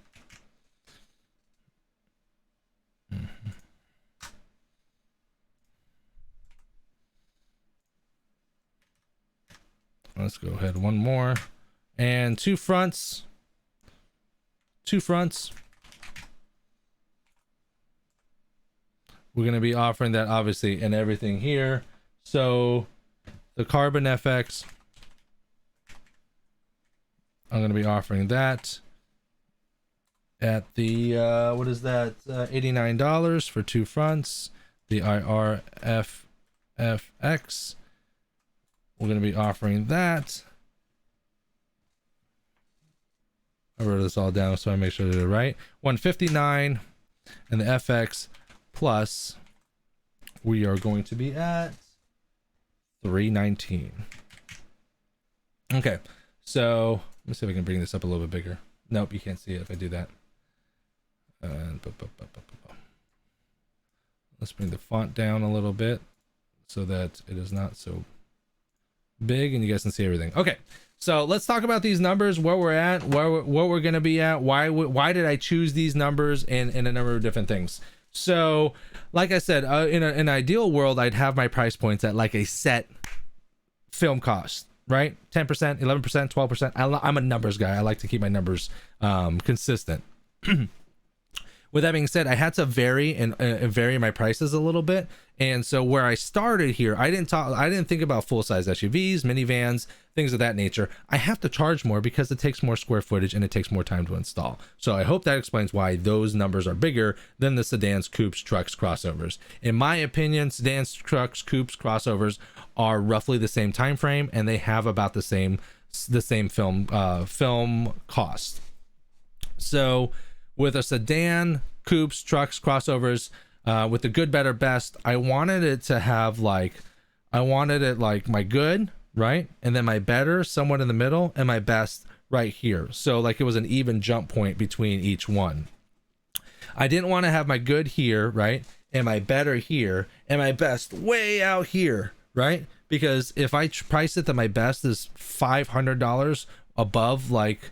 Let's go ahead, one more, and two fronts. We're going to be offering that obviously in everything here. So the Carbon FX, I'm going to be offering that at the what is that, $89 for two fronts. The IRFFX, we're going to be offering that. I wrote this all down so I make sure I did it right. $159, and the FX Plus, we are going to be at $319. Okay, so let me see if I can bring this up a little bit bigger. Nope, you can't see it if I do that. Let's bring the font down a little bit so that it is not so big and you guys can see everything. Okay, so let's talk about these numbers, where we're at, what we're going to be at, why did I choose these numbers, and a number of different things. So like I said, in an ideal world, I'd have my price points at like a set film cost, right? 10%, 11%, 12%. I'm a numbers guy. I like to keep my numbers consistent. With that being said, I had to vary my prices a little bit. And so where I started here, I didn't think about full-size SUVs, minivans, things of that nature. I have to charge more because it takes more square footage and it takes more time to install. So I hope that explains why those numbers are bigger than the sedans, coupes, trucks, crossovers. In my opinion, sedans, trucks, coupes, crossovers are roughly the same time frame, and they have about the same film cost. So with a sedan, coupes, trucks, crossovers, with the good, better, best, I wanted it to have like my good, right? And then my better somewhat in the middle, and my best right here. So like it was an even jump point between each one. I didn't want to have my good here, right? And my better here, and my best way out here, right? Because if I price it that my best is $500 above, like,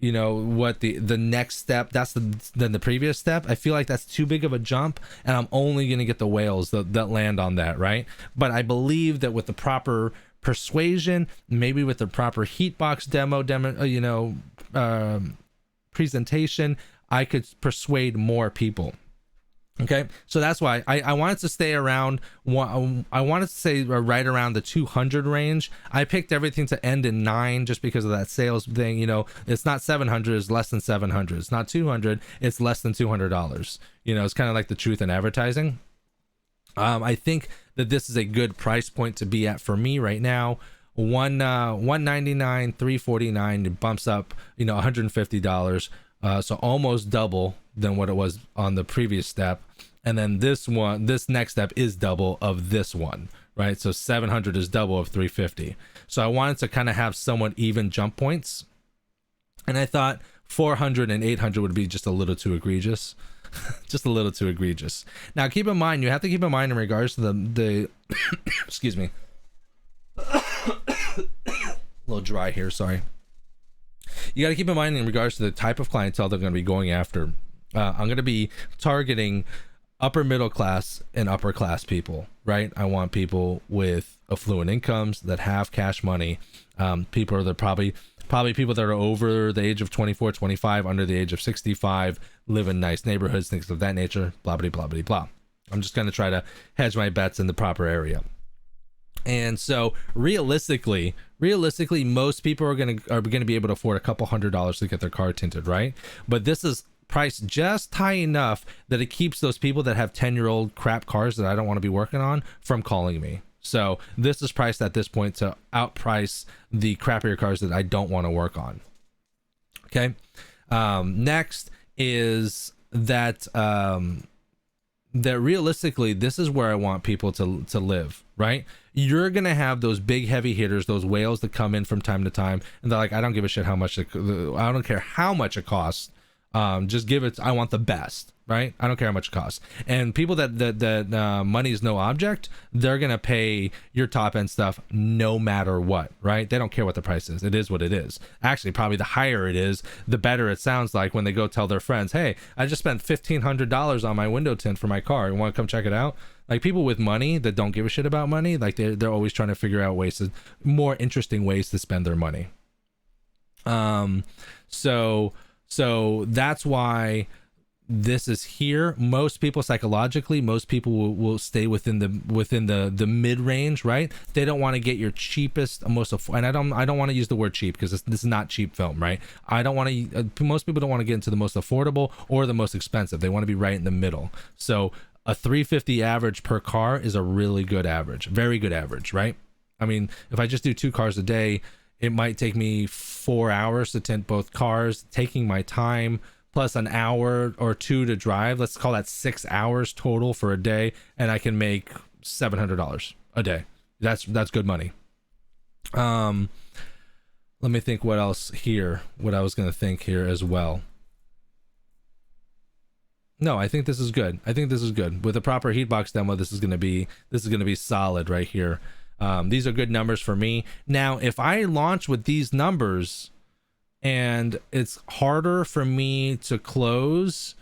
you know, what the next step, than the previous step, I feel like that's too big of a jump, and I'm only going to get the whales that land on that, right? But I believe that with the proper persuasion, maybe with the proper heatbox demo, presentation, I could persuade more people. Okay, so that's why I wanted to stay around. I wanted to say right around the 200 range. I picked everything to end in 9 just because of that sales thing. You know, it's not 700, it's less than 700. It's not 200, it's less than $200. You know, it's kind of like the truth in advertising. I think that this is a good price point to be at for me right now. 199, 349, it bumps up, you know, $150. So almost double than what it was on the previous step. And then this next step is double of this one, right? So 700 is double of 350. So I wanted to kind of have somewhat even jump points. And I thought 400 and 800 would be just a little too egregious. Just a little too egregious. Now, keep in mind, you have to keep in mind in regards to the excuse me. A little dry here, sorry. You got to keep in mind in regards to the type of clientele they're going to be going after. I'm going to be targeting upper middle class and upper class people, right? I want people with affluent incomes that have cash money. People that probably people that are over the age of 24, 25, under the age of 65, live in nice neighborhoods, things of that nature, blah, blah, blah, blah, blah. I'm just going to try to hedge my bets in the proper area. And so realistically, most people are going to be able to afford a couple $100s to get their car tinted, right? But this is priced just high enough that it keeps those people that have 10-year-old crap cars that I don't want to be working on from calling me. So this is priced at this point to outprice the crappier cars that I don't want to work on. Okay. Next is that that realistically, this is where I want people to live, right? You're going to have those big heavy hitters, those whales that come in from time to time, and they're like, I don't give a shit how much, I don't care how much it costs. Just give it, I want the best, right? I don't care how much it costs. And people that money is no object, they're going to pay your top end stuff no matter what, right? They don't care what the price is. It is what it is. Actually, probably the higher it is, the better it sounds like when they go tell their friends, hey, I just spent $1,500 on my window tint for my car. You want to come check it out? Like, people with money that don't give a shit about money, like they're always trying to figure out more interesting ways to spend their money. So that's why this is here. Most people psychologically, most people will stay within the mid range, right? They don't want to get your cheapest, and I don't want to use the word cheap because this is not cheap film, right? I don't want to. Most people don't want to get into the most affordable or the most expensive. They want to be right in the middle. So a 350 average per car is a really good average, very good average, right? I mean, if I just do 2 cars a day, it might take me 4 hours to tint both cars, taking my time, plus an hour or 2 to drive. Let's call that 6 hours total for a day, and I can make $700 a day. That's good money. Let me think what else here, what I was going to think here as well. No, I think this is good. With a proper heat box demo, this is going to be solid right here. These are good numbers for me. Now, if I launch with these numbers and it's harder for me to close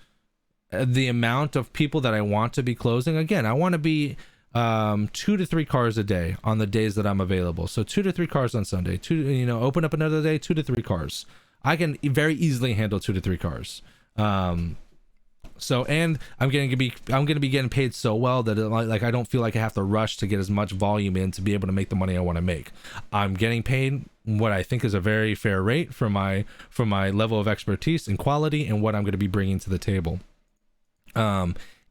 the amount of people that I want to be closing, again, I want to be 2 to 3 cars a day on the days that I'm available. So 2 to 3 cars on Sunday, open up another day, 2 to 3 cars. I can very easily handle 2 to 3 cars. So, and I'm going to be getting paid so well that I don't feel like I have to rush to get as much volume in to be able to make the money I want to make. I'm getting paid what I think is a very fair rate for my level of expertise and quality and what I'm going to be bringing to the table.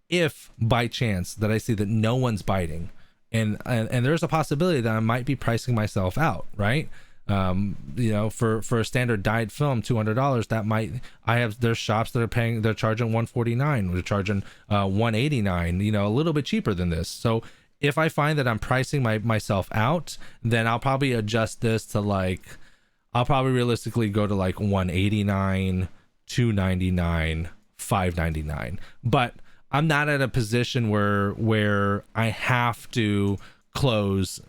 If by chance that I see that no one's biting, and there's a possibility that I might be pricing myself out, right? For a standard dyed film, $200, there's shops that they're charging $149, they're charging $189, a little bit cheaper than this. So if I find that I'm pricing myself out, then I'll probably adjust this to I'll probably realistically go to $189, $299, $599. But I'm not at a position where I have to close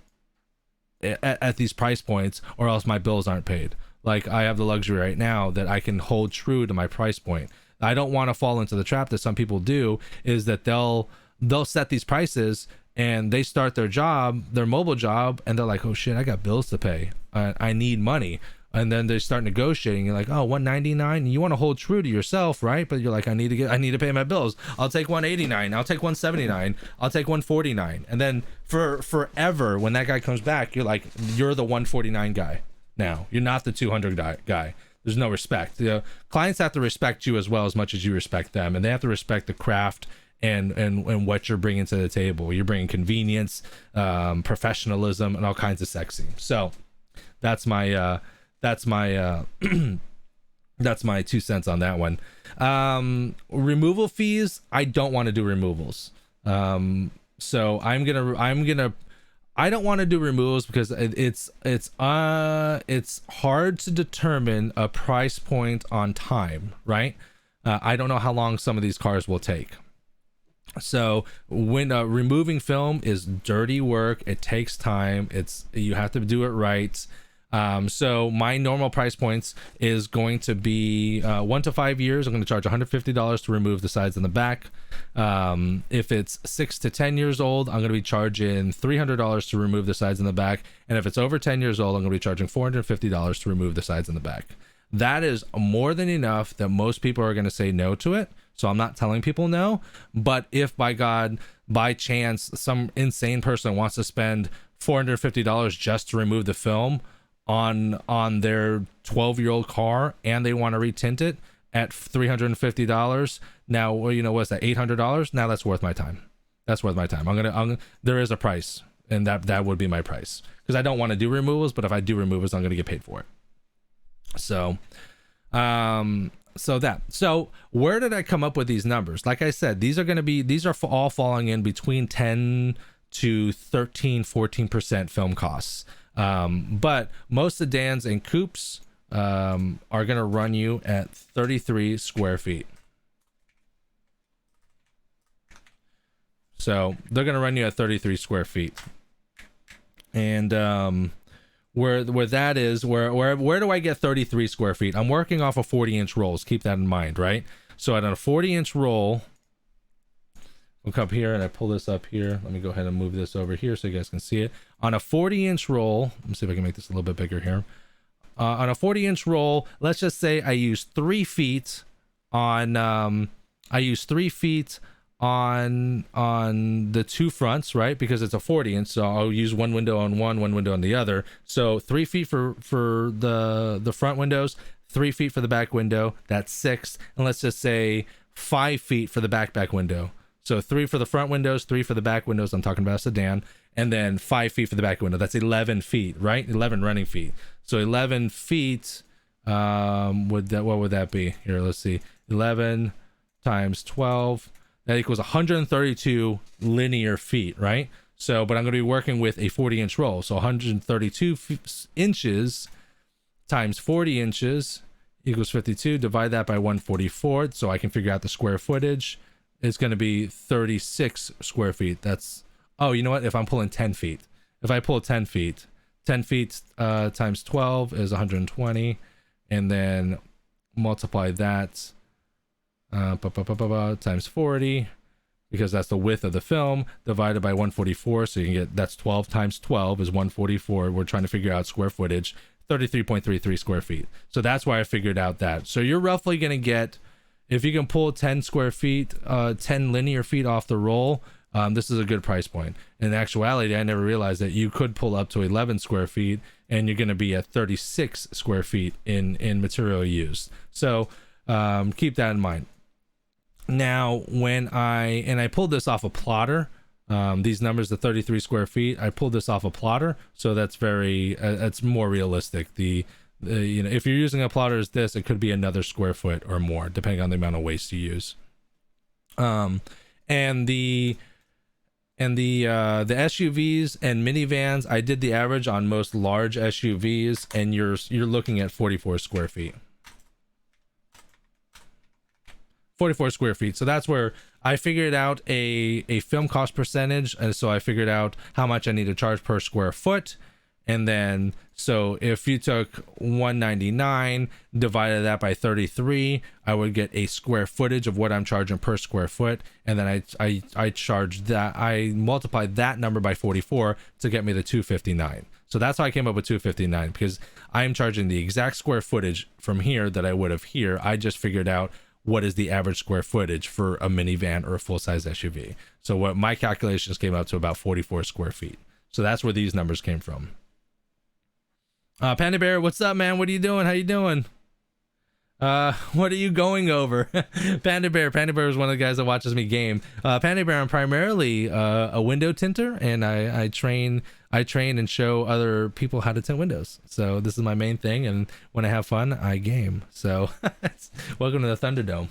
at these price points or else my bills aren't paid. I have the luxury right now that I can hold true to my price point. I don't want to fall into the trap that some people do, is that they'll set these prices and they start their mobile job, and they're like, oh shit, I got bills to pay, I need money. And then they start negotiating. You're like, oh, $199. You want to hold true to yourself, right? But you're like, I need to pay my bills. I'll take $189. I'll take $179. I'll take $149. And then forever, when that guy comes back, you're like, you're the $149 guy now. You're not the $200 guy. There's no respect. Clients have to respect you as well as much as you respect them, and they have to respect the craft and what you're bringing to the table. You're bringing convenience, professionalism, and all kinds of sexy. So that's my that's my that's my 2 cents on that one. Removal fees, I don't want to do removals. So I don't want to do removals because it's hard to determine a price point on time, right? I don't know how long some of these cars will take. So when removing film is dirty work, it takes time. You have to do it right. So my normal price points is going to be 1 to 5 years. I'm going to charge $150 to remove the sides and the back. If it's 6 to 10 years old, I'm going to be charging $300 to remove the sides and the back. And if it's over 10 years old, I'm going to be charging $450 to remove the sides and the back. That is more than enough that most people are going to say no to it. So I'm not telling people no, but if by chance, some insane person wants to spend $450 just to remove the film on their 12-year-old car and they want to retint it at $350, now, what's that, $800? Now that's worth my time. That's worth my time. There is a price, and that would be my price, because I don't want to do removals, but if I do removals, I'm going to get paid for it. So so where did I come up with these numbers? Like I said, these are all falling in between 10 to 14% film costs. But most sedans and coupes are going to run you at 33 square feet. So they're going to run you at 33 square feet. And where that is, where do I get 33 square feet? I'm working off of 40-inch rolls. Keep that in mind, right? So at a 40-inch roll, we'll come here and I pull this up here. Let me go ahead and move this over here so you guys can see it. On a 40-inch roll, let me see if I can make this a little bit bigger here. On a 40-inch roll, let's just say I use 3 feet on the two fronts, right? Because it's a 40-inch, so I'll use one window on one window on the other. So 3 feet for the front windows, 3 feet for the back window. That's 6, and let's just say 5 feet for the back window. So 3 for the front windows, 3 for the back windows. I'm talking about a sedan, and then 5 feet for the back window. That's 11 feet, right? 11 running feet. So 11 feet. What would that be? Here, let's see. 11 times 12. That equals 132 linear feet, right? So, but I'm going to be working with a 40-inch roll. So 132 inches times 40 inches equals 52. Divide that by 144, so I can figure out the square footage. It's going to be 36 square feet. That's, oh, you know what? If I'm pulling 10 feet, if I pull 10 feet times 12 is 120, and then multiply that times 40, because that's the width of the film, divided by 144, so you can get, that's 12 times 12 is 144. We're trying to figure out square footage, 33.33 square feet. So that's why I figured out that. So you're roughly going to get, if you can pull 10 square feet, 10 linear feet off the roll, this is a good price point. In actuality, I never realized that you could pull up to 11 square feet and you're going to be at 36 square feet in material used. So keep that in mind. Now, when I pulled this off a plotter, these numbers, the 33 square feet, I pulled this off a plotter, so that's very, it's more realistic. If you're using a plotter as this, it could be another square foot or more, depending on the amount of waste you use. And the SUVs and minivans, I did the average on most large SUVs, and you're looking at 44 square feet. 44 square feet. So that's where I figured out a film cost percentage. And so I figured out how much I need to charge per square foot. And then, so if you took 199, divided that by 33, I would get a square footage of what I'm charging per square foot. And then I charge that, I multiplied that number by 44 to get me the 259. So that's how I came up with 259, because I'm charging the exact square footage from here that I would have here. I just figured out what is the average square footage for a minivan or a full-size SUV. So what my calculations came up to about 44 square feet. So that's where these numbers came from. Panda Bear, what's up, man? What are you doing? How you doing? What are you going over? Panda Bear is one of the guys that watches me game. Panda Bear, I'm primarily a window tinter, and I train and show other people how to tint windows. So this is my main thing, and when I have fun, I game. So welcome to the Thunderdome.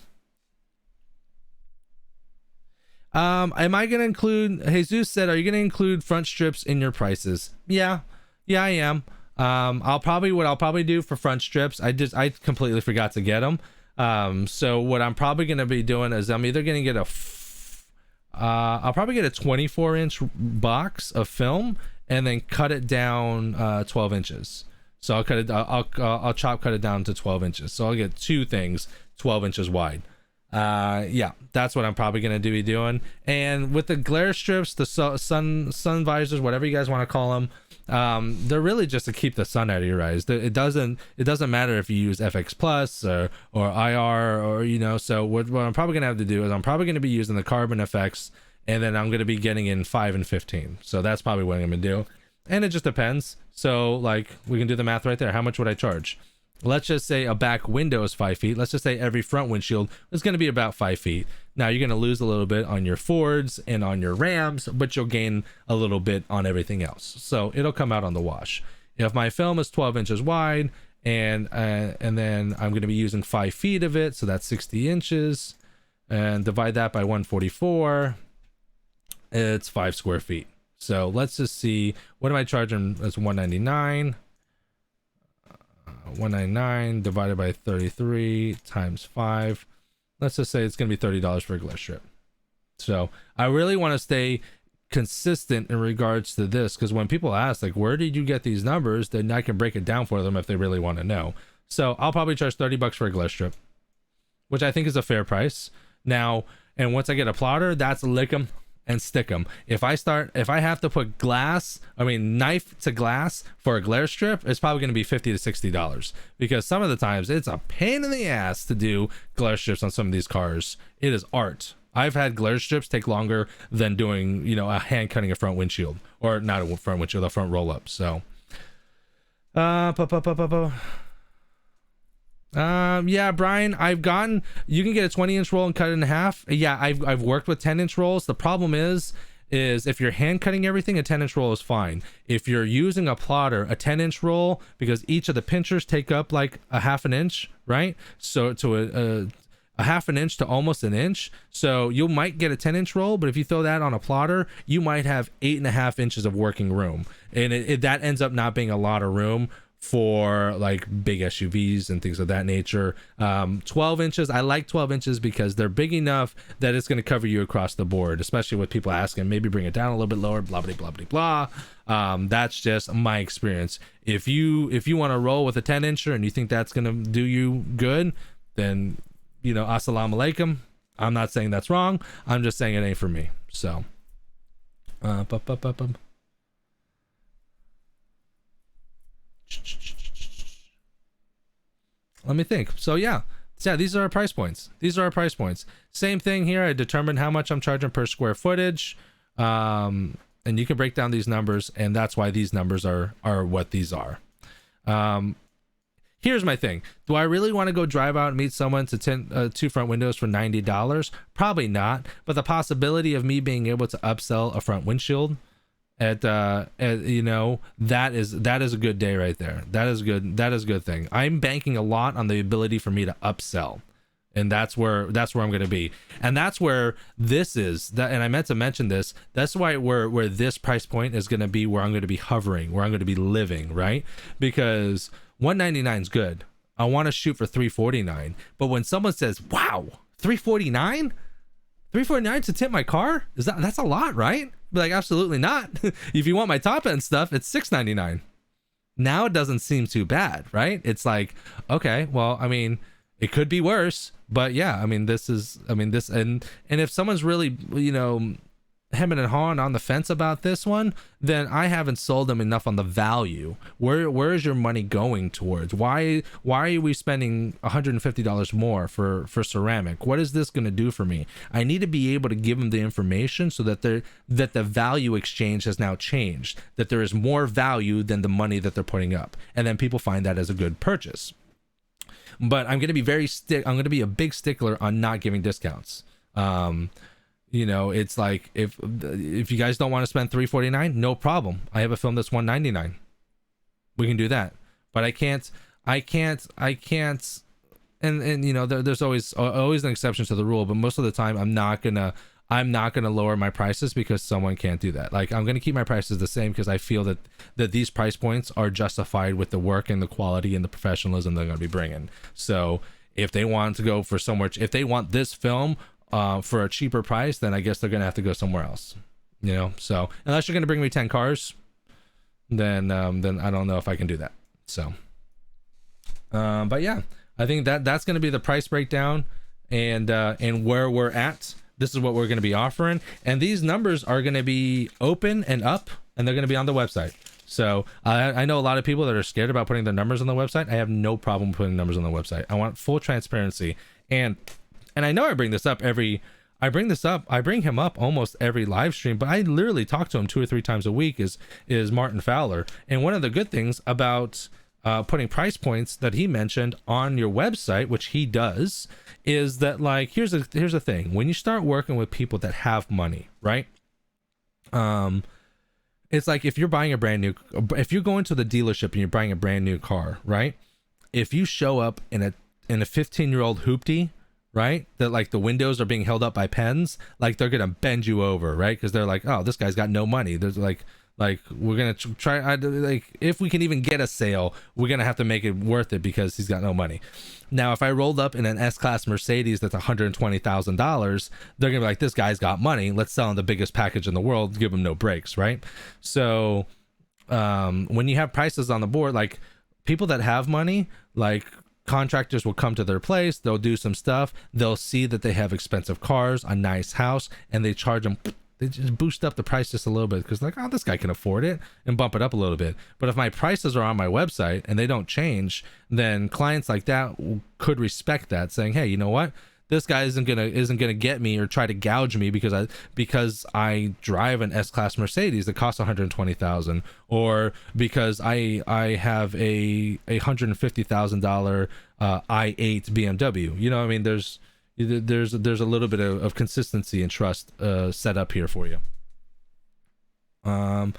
Am I gonna include, Jesus said, are you gonna include front strips in your prices? Yeah, I am. What I'll probably do for front strips, I completely forgot to get them. So what I'm probably going to be doing is I'm either going to get I'll probably get a 24-inch box of film and then cut it down 12 inches. So I'll cut it, I'll cut it down to 12 inches. So I'll get two things 12 inches wide. Yeah, that's what I'm probably going to be doing. And with the glare strips, the sun visors, whatever you guys want to call them, they're really just to keep the sun out of your eyes. It doesn't matter if you use FX Plus or IR, or so what I'm probably gonna have to do is I'm probably gonna be using the carbon effects, and then I'm gonna be getting in 5 and 15. So that's probably what I'm gonna do, and it just depends. So like, we can do the math right there. How much would I charge? Let's just say a back window is 5 feet. Let's just say every front windshield is going to be about 5 feet. Now you're going to lose a little bit on your Fords and on your Rams, but you'll gain a little bit on everything else. So it'll come out on the wash. If my film is 12 inches wide and then I'm going to be using 5 feet of it, so that's 60 inches, and divide that by 144, it's 5 square feet. So let's just see, what am I charging? It's 199. 199 divided by 33 times 5. Let's just say it's going to be $30 for a glare strip. So I really want to stay consistent in regards to this, because when people ask like, where did you get these numbers, then I can break it down for them if they really want to know. So I'll probably charge $30 for a glare strip, which I think is a fair price. Now, and once I get a plotter, that's lick 'em and stick them. If I have to put knife to glass for a glare strip, it's probably going to be $50 to $60, because some of the times it's a pain in the ass to do glare strips on some of these cars. It is art. I've had glare strips take longer than doing, a hand cutting a front windshield, or not a front windshield, a front roll up. So, yeah, Brian, you can get a 20-inch roll and cut it in half. Yeah, I've worked with 10-inch rolls. The problem is if you're hand cutting everything, a 10-inch roll is fine. If you're using a plotter, a 10-inch roll, because each of the pinchers take up like a half an inch, right? So to a half an inch to almost an inch. So you might get a 10-inch roll, but if you throw that on a plotter, you might have 8.5 inches of working room, and that ends up not being a lot of room for like big SUVs and things of that nature. 12 inches, I like 12 inches because they're big enough that it's going to cover you across the board, especially with people asking, maybe bring it down a little bit lower, blah blah blah blah blah. That's just my experience. If you want to roll with a 10-incher and you think that's going to do you good, then assalamu alaikum. I'm not saying that's wrong, I'm just saying it ain't for me. So let me think. So yeah, these are our price points. Same thing here. I determined how much I'm charging per square footage, and you can break down these numbers, and that's why these numbers are what these are. Here's my thing. Do I really want to go drive out and meet someone to tint 2 front windows for $90? Probably not, but the possibility of me being able to upsell a front windshield at that is a good day right there. That is good. That is a good thing. I'm banking a lot on the ability for me to upsell, and that's where I'm going to be, and that's where this is. And I meant to mention this. That's why where this price point is going to be, where I'm going to be hovering, where I'm going to be living, right? Because $199 is good. I want to shoot for $349, but when someone says, "Wow, $349? $349 to tint my car? That's a lot, right?" Be like, absolutely not. If you want my top end stuff, it's $699. Now it doesn't seem too bad, right? It's like, okay, well, I mean, it could be worse, but yeah, and if someone's really, hemming and hawing on the fence about this one, then I haven't sold them enough on the value. Where is your money going towards? Why are we spending $150 more for ceramic? What is this going to do for me? I need to be able to give them the information so that the value exchange has now changed, that there is more value than the money that they're putting up, and then people find that as a good purchase. But I'm going to be I'm going to be a big stickler on not giving discounts. You know, it's like if you guys don't want to spend $349, no problem. I have a film that's $199. We can do that. But I can't. And you know, there's always an exception to the rule. But most of the time, I'm not gonna lower my prices because someone can't do that. Like, I'm gonna keep my prices the same because I feel that these price points are justified with the work and the quality and the professionalism they're gonna be bringing. So if they want to go for somewhere, if they want this film for a cheaper price, then I guess they're gonna have to go somewhere else. You know, so unless you're gonna bring me 10 cars, then I don't know if I can do that. So, but yeah, I think that's gonna be the price breakdown and where we're at. This is what we're going to be offering, and these numbers are going to be open and up, and they're going to be on the website. So I know a lot of people that are scared about putting their numbers on the website. I have no problem putting numbers on the website. I want full transparency, and I know I bring him up almost every live stream, but I literally talk to him 2 or 3 times a week is Martin Fowler. And one of the good things about putting price points that he mentioned on your website, which he does, is that, like, here's the thing: when you start working with people that have money, right? It's like if you're going to the dealership and you're buying a brand new car, right? If you show up in a 15-year-old hoopty, right, that like the windows are being held up by pens, like they're gonna bend you over, right? Because they're like, oh, this guy's got no money. There's like we're gonna try, like, if we can even get a sale, we're gonna have to make it worth it because he's got no money. Now, if I rolled up in an S-Class Mercedes that's $120,000, they're gonna be like, this guy's got money. Let's sell him the biggest package in the world, give him no breaks, right? So when you have prices on the board, like, people that have money, like, contractors will come to their place, they'll do some stuff, they'll see that they have expensive cars, a nice house, and they charge them. They just boost up the price just a little bit because, like, oh, this guy can afford it, and bump it up a little bit. But if my prices are on my website and they don't change, then clients like that could respect that, saying, hey, you know what? This guy isn't gonna get me or try to gouge me because I drive an S-Class Mercedes that costs $120,000, or because I have a $150,000 i8 BMW. You know what I mean? There's a little bit of consistency and trust set up here for you. Panda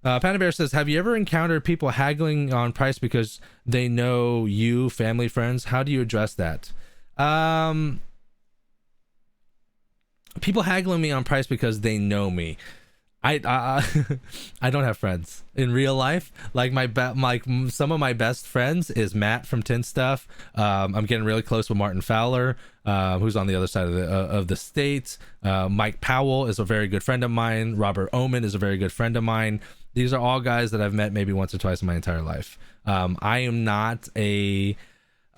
Bear says, have you ever encountered people haggling on price because they know you, family, friends? How do you address that? People haggling me on price because they know me. I don't have friends in real life. Like, some of my best friends is Matt from Tint Stuff. I'm getting really close with Martin Fowler, who's on the other side of the state. Mike Powell is a very good friend of mine. Robert Oman is a very good friend of mine. These are all guys that I've met maybe once or twice in my entire life. I am not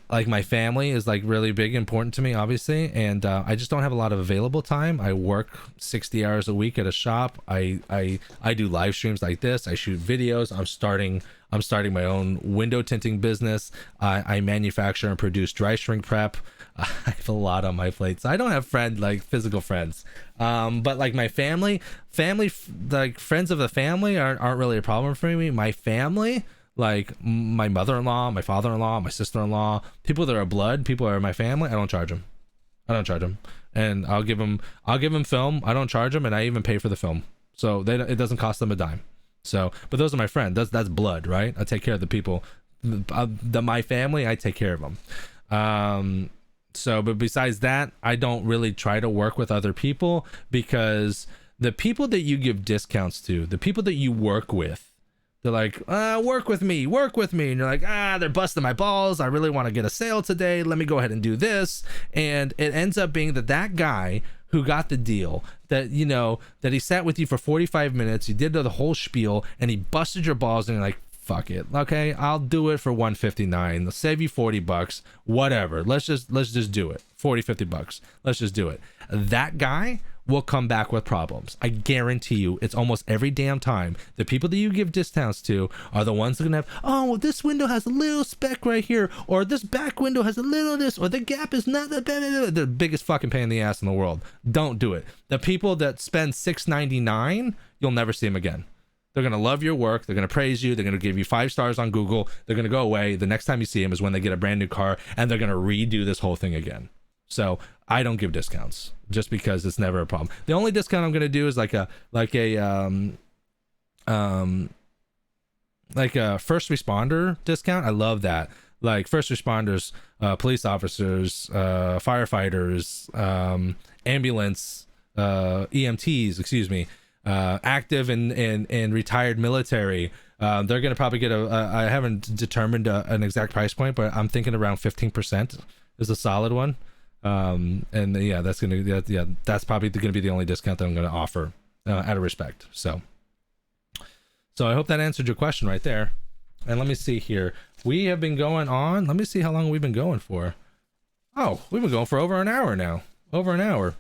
like, my family is like really big, important to me, obviously, and I just don't have a lot of available time. I work 60 hours a week at a shop. I do live streams like this. I shoot videos. I'm starting my own window tinting business. I manufacture and produce dry shrink prep. I have a lot on my plate, so I don't have physical friends. But like my family, like friends of the family aren't really a problem for me. My family, like my mother-in-law, my father-in-law, my sister-in-law, people that are blood, people that are my family, I don't charge them. And I'll give them film. I don't charge them, and I even pay for the film, so it doesn't cost them a dime. So, but those are my friends. That's blood, right? I take care of the people. My family, I take care of them. So, but besides that, I don't really try to work with other people, because the people that you give discounts to, the people that you work with, they're like, work with me. And you're like, they're busting my balls. I really want to get a sale today. Let me go ahead and do this. And it ends up being that guy who got the deal, that, you know, that he sat with you for 45 minutes, he did the whole spiel, and he busted your balls, and you're like, fuck it. Okay, I'll do it for $159. I'll save you $40. Whatever. Let's just do it. $40-$50. Let's just do it. That guy will come back with problems. I guarantee you, it's almost every damn time. The people that you give discounts to are the ones that are gonna have, oh, this window has a little speck right here, or this back window has a little this, or the gap is not the biggest fucking pain in the ass in the world. Don't do it. The people that spend $6.99, you'll never see them again. They're gonna love your work. They're gonna praise you. They're gonna give you 5 stars on Google. They're gonna go away. The next time you see them is when they get a brand new car, and they're gonna redo this whole thing again. So I don't give discounts just because it's never a problem. The only discount I'm gonna do is like a first responder discount. I love that. Like first responders, police officers, firefighters, ambulance, EMTs, excuse me, active and retired military. They're going to probably get I haven't determined an exact price point, but I'm thinking around 15% is a solid one. And yeah, that's probably going to be the only discount that I'm going to offer out of respect. So I hope that answered your question right there. And let me see here. We have been going on. Let me see how long we've been going for. Oh, we've been going for over an hour now. Over an hour.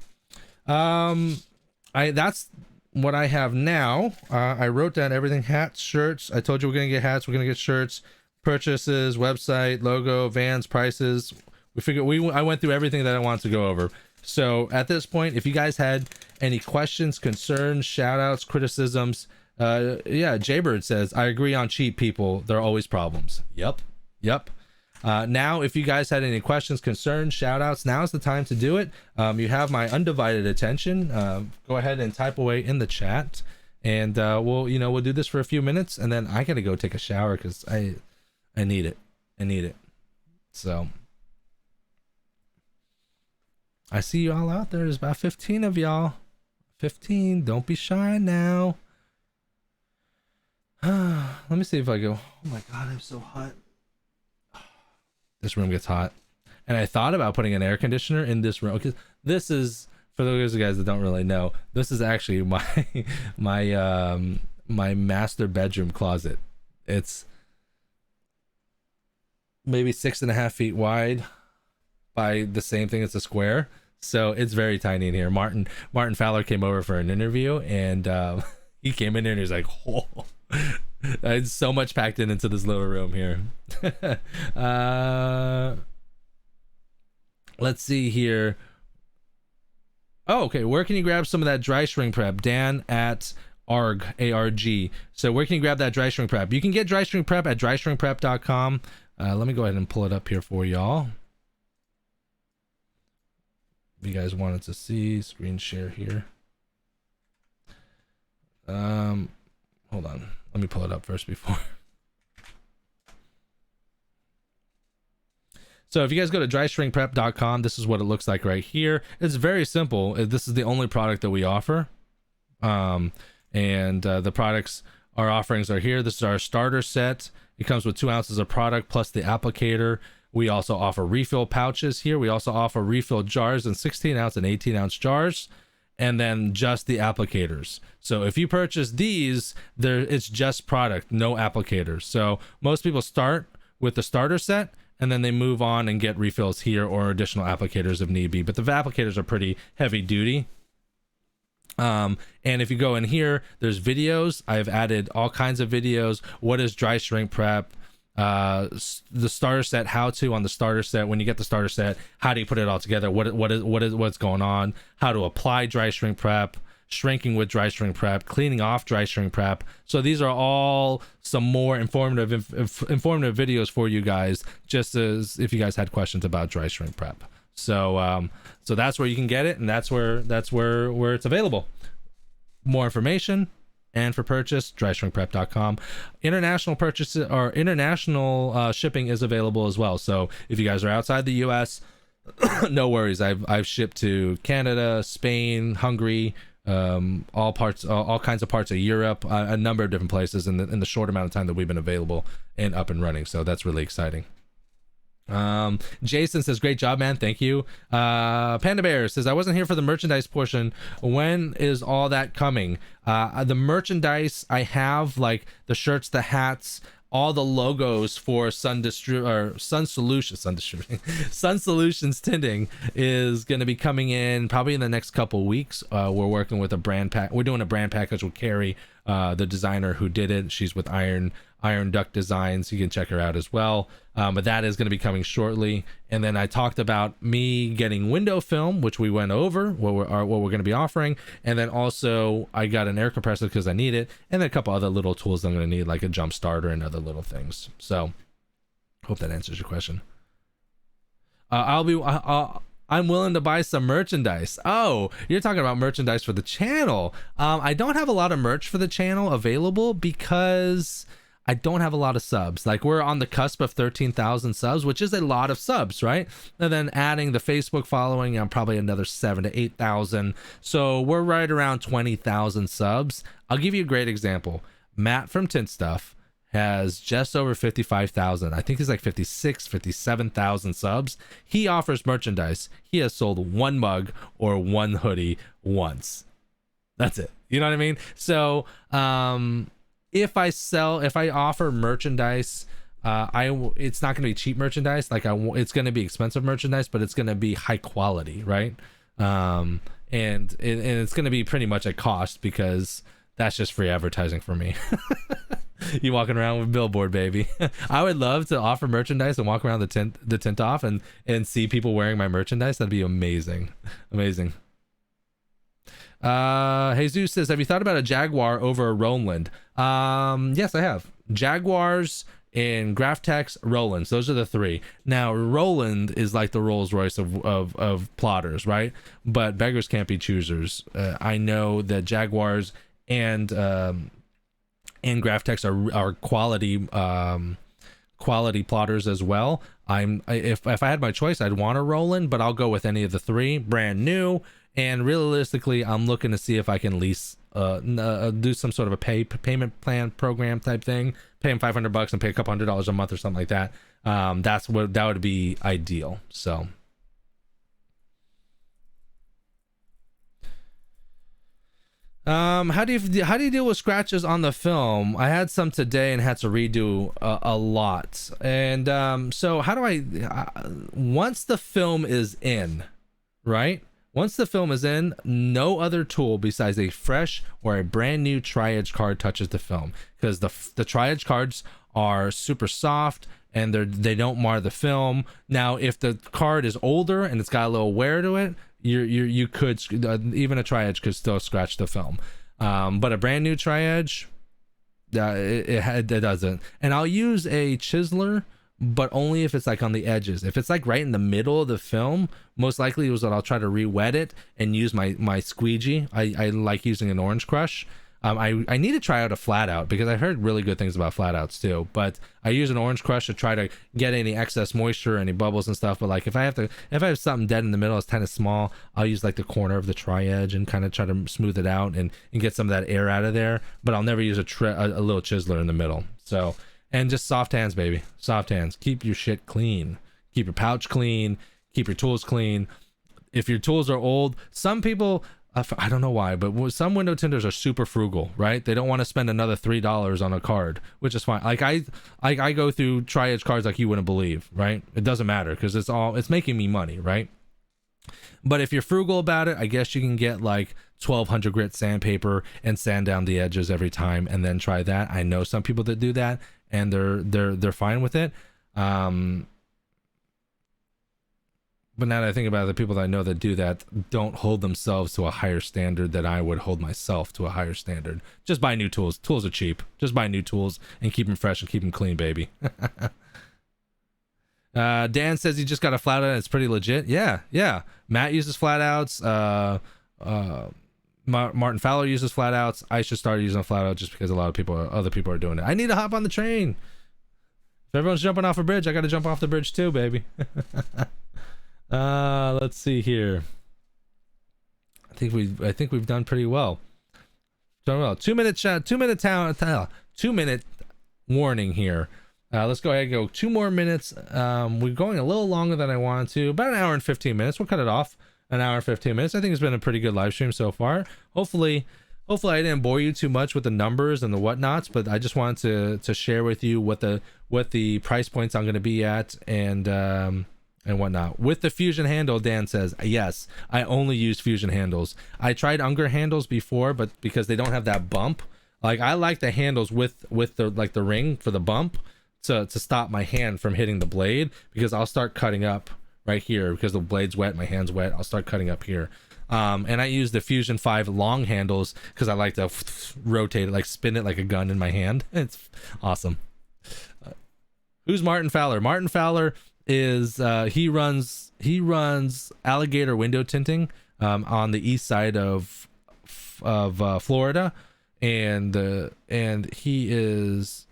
That's what I have now. I wrote down everything. Hats, shirts. I told you we're gonna get hats. We're gonna get shirts, purchases, website, logo, Vans, prices. I went through everything that I wanted to go over. So at this point, if you guys had any questions, concerns, shout outs, criticisms, yeah, Jaybird says, I agree on cheap people. There are always problems. Yep. Now, if you guys had any questions, concerns, shout outs, now's the time to do it. You have my undivided attention. Go ahead and type away in the chat, and we'll do this for a few minutes, and then I gotta go take a shower because I need it. So I see you all out there. There's about 15 of y'all. 15. Don't be shy now. Let me see if I go. Oh my god, I'm so hot. This room gets hot. And I thought about putting an air conditioner in this room, because this is, for those guys that don't really know, this is actually my master bedroom closet. It's maybe 6.5 feet wide by the same thing as a square. So it's very tiny in here. Martin Fowler came over for an interview, and he came in there and he was like, oh, it's so much packed into this little room here. Let's see here. Oh, okay. Where can you grab some of that dry shrink prep? Dan at ARG. So where can you grab that dry shrink prep? You can get dry shrink prep at dryshrinkprep.com. Let me go ahead and pull it up here for y'all. If you guys wanted to see, screen share here. Hold on. Let me pull it up first before. So if you guys go to dryshrinkprep.com, this is what it looks like right here. It's very simple. This is the only product that we offer. And the products, our offerings are here. This is our starter set. It comes with 2 ounces of product plus the applicator. We also offer refill pouches here. We also offer refill jars in 16 ounce and 18 ounce jars. And then just the applicators. So if you purchase these, it's just product, no applicators. So most people start with the starter set, and then they move on and get refills here or additional applicators if need be. But the applicators are pretty heavy duty. And if you go in here, there's videos. I've added all kinds of videos. What is dry shrink prep? The starter set, how to on the starter set. When you get the starter set, how do you put it all together? What's going on? How to apply dry shrink prep, shrinking with dry shrink prep, cleaning off dry shrink prep. So these are all some more informative videos for you guys, just as if you guys had questions about dry shrink prep. So so that's where you can get it, and that's where it's available. More information and for purchase, dryshrinkprep.com. International purchases or international shipping is available as well. So if you guys are outside the US, no worries. I've shipped to Canada, Spain, Hungary, all kinds of parts of Europe, a number of different places in the short amount of time that we've been available and up and running. So that's really exciting. Jason says, great job, man. Thank you. Panda Bear says, I wasn't here for the merchandise portion. When is all that coming? The merchandise I have, like the shirts, the hats, all the logos for Sun Solutions Tinting is going to be coming in probably in the next couple weeks. We're working with a brand pack. We're doing a brand package with Carrie the designer who did it. She's with Iron Duck Designs. You can check her out as well. But that is going to be coming shortly. And then I talked about me getting window film, which we went over, what we're going to be offering. And then also I got an air compressor because I need it, and then a couple other little tools I'm going to need, like a jump starter and other little things. So hope that answers your question. I'm willing to buy some merchandise. Oh, you're talking about merchandise for the channel. I don't have a lot of merch for the channel available because I don't have a lot of subs. Like, we're on the cusp of 13,000 subs, which is a lot of subs, right? And then adding the Facebook following, I'm probably another 7,000 to 8,000. So we're right around 20,000 subs. I'll give you a great example. Matt from Tint Stuff has just over 55,000. I think he's like 56, 57,000 subs. He offers merchandise. He has sold one mug or one hoodie once. That's it. You know what I mean? So if I offer merchandise, it's not going to be cheap merchandise. Like, it's going to be expensive merchandise, but it's going to be high quality, right? And it's going to be pretty much at cost, because that's just free advertising for me. You walking around with a billboard, baby. I would love to offer merchandise and walk around the tint off and see people wearing my merchandise. That'd be amazing. Amazing. Jesus says, have you thought about a Jaguar over a Roland? Yes, I have. Jaguars and Graftex, Rolands. Those are the three. Now, Roland is like the Rolls Royce of plotters, right? But beggars can't be choosers. I know that Jaguars and Graftex are quality plotters as well. If I had my choice, I'd want a Roland, but I'll go with any of the three, brand new. And realistically, I'm looking to see if I can lease, do some sort of a payment plan program type thing. Pay them $500 and pay a couple $100 a month or something like that. That would be ideal. So. How do you deal with scratches on the film? I had some today and had to redo a lot. And so how do I once the film is in, right? Once the film is in, no other tool besides a fresh or a brand new tri-edge card touches the film, because the tri-edge cards are super soft and they don't mar the film. Now, if the card is older and it's got a little wear to it, you could even a tri-edge could still scratch the film, but a brand new tri-edge, it doesn't. And I'll use a chiseler, but only if it's like on the edges. If it's like right in the middle of the film, most likely is that I'll try to re-wet it and use my squeegee. I like using an orange crush. I need to try out a flat out, because I heard really good things about flat outs too, but I use an orange crush to try to get any excess moisture, any bubbles and stuff. But like, if I have something dead in the middle, it's kind of small, I'll use like the corner of the tri-edge and kind of try to smooth it out and get some of that air out of there. But I'll never use a little chiseler in the middle. So, and just soft hands, baby. Soft hands. Keep your shit clean. Keep your pouch clean. Keep your tools clean. If your tools are old, some people, I don't know why, but some window tinters are super frugal, right? They don't want to spend another $3 on a card, which is fine. Like I go through tri-edge cards like you wouldn't believe, right? It doesn't matter, because it's making me money, right? But if you're frugal about it, I guess you can get like 1200 grit sandpaper and sand down the edges every time, and then try that. I know some people that do that, and they're fine with it. But now that I think about it, the people that I know that do that don't hold themselves to a higher standard that I would hold myself to a higher standard. Just buy new tools. Tools are cheap. Just buy new tools and keep them fresh and keep them clean, baby. Dan says he just got a flat out and it's pretty legit. Yeah. Matt uses flat outs. Martin Fowler uses flat outs. I should start using a flat out just because other people are doing it. I need to hop on the train. If everyone's jumping off a bridge, I got to jump off the bridge too, baby. Let's see here. I think we've done pretty well. 2 minute warning here. Let's go ahead and go 2 more minutes. We're going a little longer than I wanted to, about an hour and 15 minutes. We'll cut it off an hour and 15 minutes. I think it's been a pretty good live stream so far. Hopefully I didn't bore you too much with the numbers and the whatnots, but I just wanted to share with you what the price points I'm going to be at and whatnot. With the fusion handle, Dan says, yes, I only use fusion handles. I tried Unger handles before, but because they don't have that bump, Like I like the handles with the like the ring for the bump to stop my hand from hitting the blade, because I'll start cutting up right here because the blade's wet, my hand's wet. I'll start cutting up here. And I use the Fusion 5 long handles because I like to rotate it, like spin it like a gun in my hand. It's awesome. Who's Martin Fowler? Martin Fowler is he runs Alligator window tinting on the east side of Florida, and he is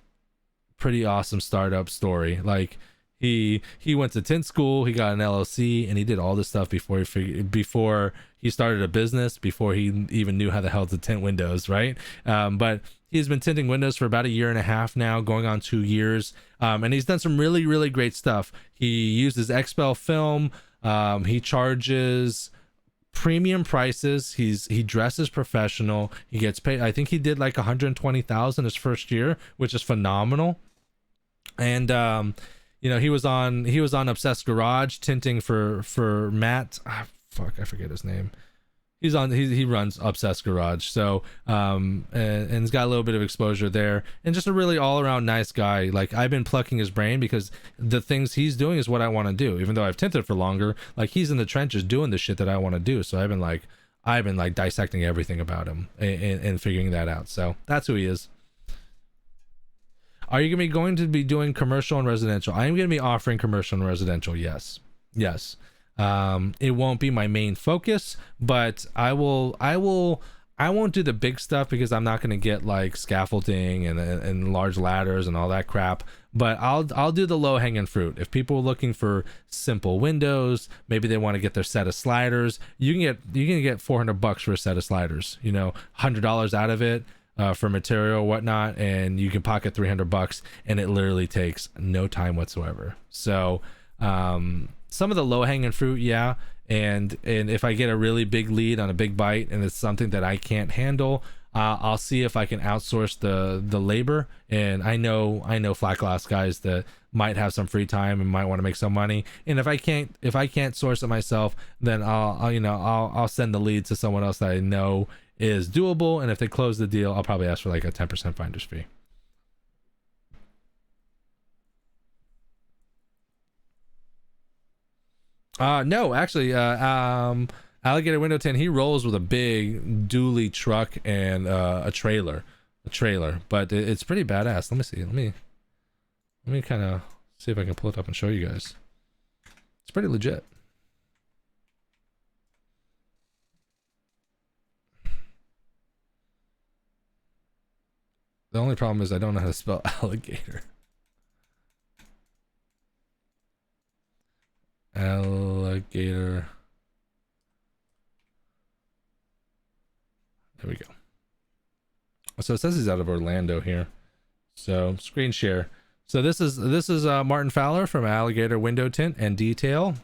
pretty awesome startup story. Like he went to tint school, he got an LLC, and he did all this stuff before he started a business, before he even knew how the hell to tint windows, right? But he's been tinting windows for about 1.5 years now, going on 2 years, and he's done some really, really great stuff. He uses XPEL film. He charges premium prices. He dresses professional. He gets paid. I think he did like 120,000 his first year, which is phenomenal. And you know, he was on Obsessed Garage tinting for Matt. I forget his name. He runs Obsessed Garage. So and he's got a little bit of exposure there, and just a really all-around nice guy. Like I've been plucking his brain because the things he's doing is what I want to do, even though I've tinted for longer. Like he's in the trenches doing the shit that I want to do. So I've been like dissecting everything about him and figuring that out. So that's who he is. Are you going to be doing commercial and residential? I am going to be offering commercial and residential. Yes. It won't be my main focus, but I won't do the big stuff because I'm not going to get like scaffolding and large ladders and all that crap. But I'll do the low hanging fruit. If people are looking for simple windows, maybe they want to get their set of sliders, you can get $400 for a set of sliders, you know, $100 out of it. For material or whatnot, and you can pocket $300, and it literally takes no time whatsoever. So some of the low-hanging fruit, yeah, and if I get a really big lead on a big bite and it's something that I can't handle, I'll see if I can outsource the labor. And I know flat glass guys that might have some free time and might want to make some money, and if I can't source it myself, then I'll send the lead to someone else that I know is doable, and if they close the deal, I'll probably ask for like a 10% finder's fee. No, actually, Alligator Window Tint, he rolls with a big dually truck and a trailer, but it's pretty badass. Let me see. Let me kind of see if I can pull it up and show you guys. It's pretty legit. The only problem is I don't know how to spell alligator. Alligator. There we go. So it says he's out of Orlando here. So screen share. So this is Martin Fowler from Alligator Window Tint and Detail.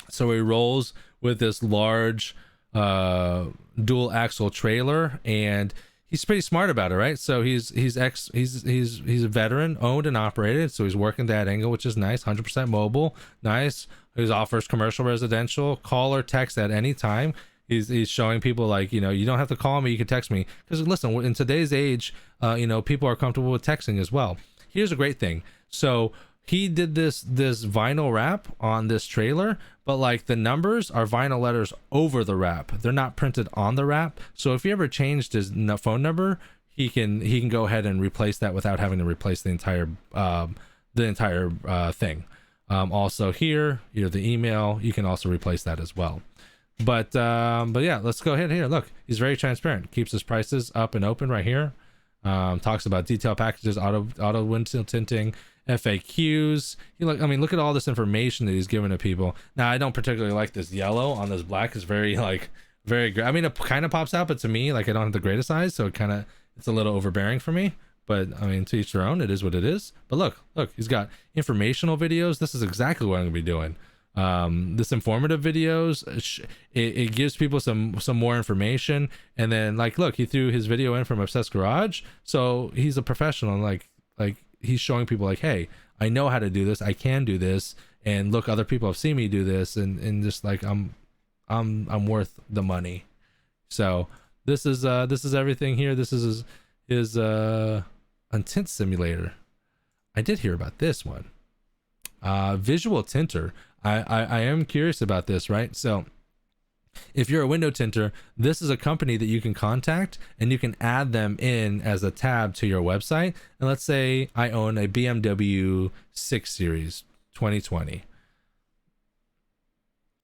So he rolls with this large dual axle trailer, and he's pretty smart about it, right? So he's a veteran, owned and operated, so he's working that angle, which is nice. 100% mobile, nice. He offers commercial, residential, call or text at any time. He's showing people, like, you know, you don't have to call me, you can text me, because listen, in today's age, you know, people are comfortable with texting as well. Here's a great thing. So he did this vinyl wrap on this trailer, but like the numbers are vinyl letters over the wrap. They're not printed on the wrap. So if he ever changed his phone number, he can go ahead and replace that without having to replace the entire thing. Also here, you know, the email, you can also replace that as well. But yeah, let's go ahead here. Look, he's very transparent. Keeps his prices up and open right here. Talks about detail packages, auto windshield tinting, FAQs. Look at all this information that he's giving to people. Now, I don't particularly like this yellow on this black. It's very great. I mean, it kind of pops out, but to me, like, I don't have the greatest eyes, so it's a little overbearing for me. But I mean, to each their own. It is what it is. But look, he's got informational videos. This is exactly what I'm gonna be doing. This informative videos, it gives people some more information. And then, like, look, he threw his video in from Obsessed Garage, so he's a professional. Like he's showing people, like, hey, I know how to do this, I can do this, and look, other people have seen me do this, and just like I'm worth the money. So this is everything here. This is is on Tint Simulator. I did hear about this one. Visual tinter. I am curious about this, right? So if you're a window tinter, this is a company that you can contact and you can add them in as a tab to your website. And let's say I own a BMW 6 Series 2020.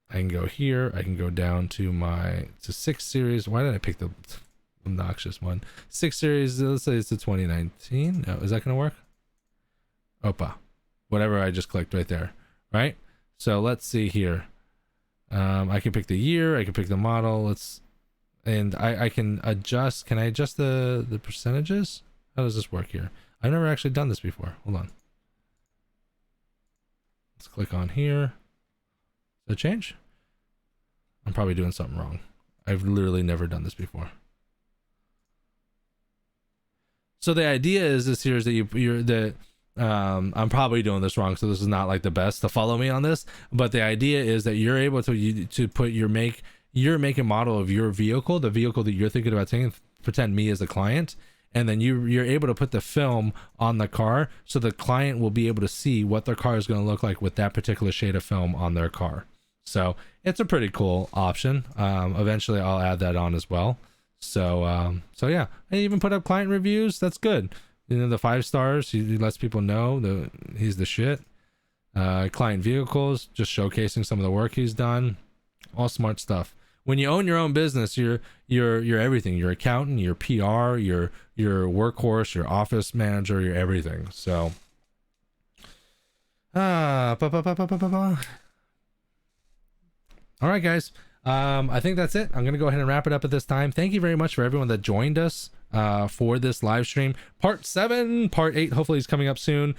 I can go here. I can go down to 6 Series. Why did I pick the obnoxious one? 6 Series, let's say it's a 2019. No, is that going to work? Opa. Whatever I just clicked right there, right? So let's see here. I can pick the year, I can pick the model, and I can adjust. Can I adjust the percentages? How does this work here? I've never actually done this before. Hold on. Let's click on here. Does it change? I'm probably doing something wrong. I've literally never done this before. So the idea is here is that I'm probably doing this wrong, so this is not like the best to follow me on this, but the idea is that you're able to put your make and model of your vehicle, the vehicle that you're thinking about taking, pretend me as a client, and then you're able to put the film on the car so the client will be able to see what their car is going to look like with that particular shade of film on their car. So it's a pretty cool option. Eventually I'll add that on as well. So yeah, I even put up client reviews. That's good. You know, the 5 stars, he lets people know he's the shit. Client vehicles, just showcasing some of the work he's done. All smart stuff. When you own your own business, you're everything. You're accountant, you're PR, you're workhorse, you're office manager, you're everything. So all right, guys. I think that's it. I'm gonna go ahead and wrap it up at this time. Thank you very much for everyone that joined us for this live stream. Part 7, part 8 hopefully is coming up soon.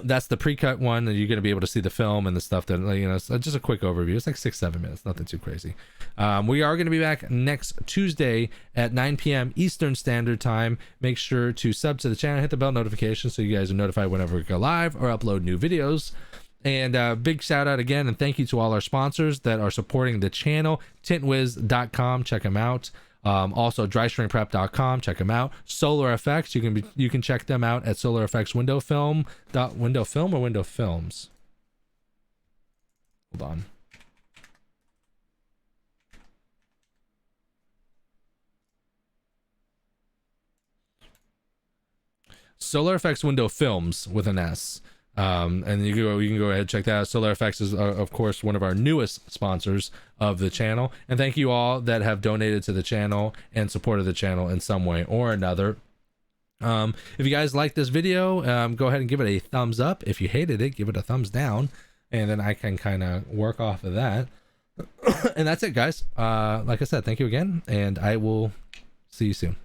That's the pre-cut one, and you're going to be able to see the film and the stuff that, you know, it's just a quick overview. It's like 6-7 minutes, nothing too crazy. We are going to be back next Tuesday at 9 p.m. Eastern Standard Time. Make sure to sub to the channel, hit the bell notification so you guys are notified whenever we go live or upload new videos. And big shout out again and thank you to all our sponsors that are supporting the channel. Tintwiz.com, check them out. Also drystringprep.com, check them out. Solar Effects, you can check them out at Solar Effects Window Film or Window Films. Hold on. Solar Effects Window Films with an S. And you can go ahead and check that out. Solar Effects is of course one of our newest sponsors of the channel, and thank you all that have donated to the channel and supported the channel in some way or another. If you guys like this video, go ahead and give it a thumbs up. If you hated it, give it a thumbs down, and then I can kind of work off of that. And that's it, guys. Like I said, thank you again, and I will see you soon.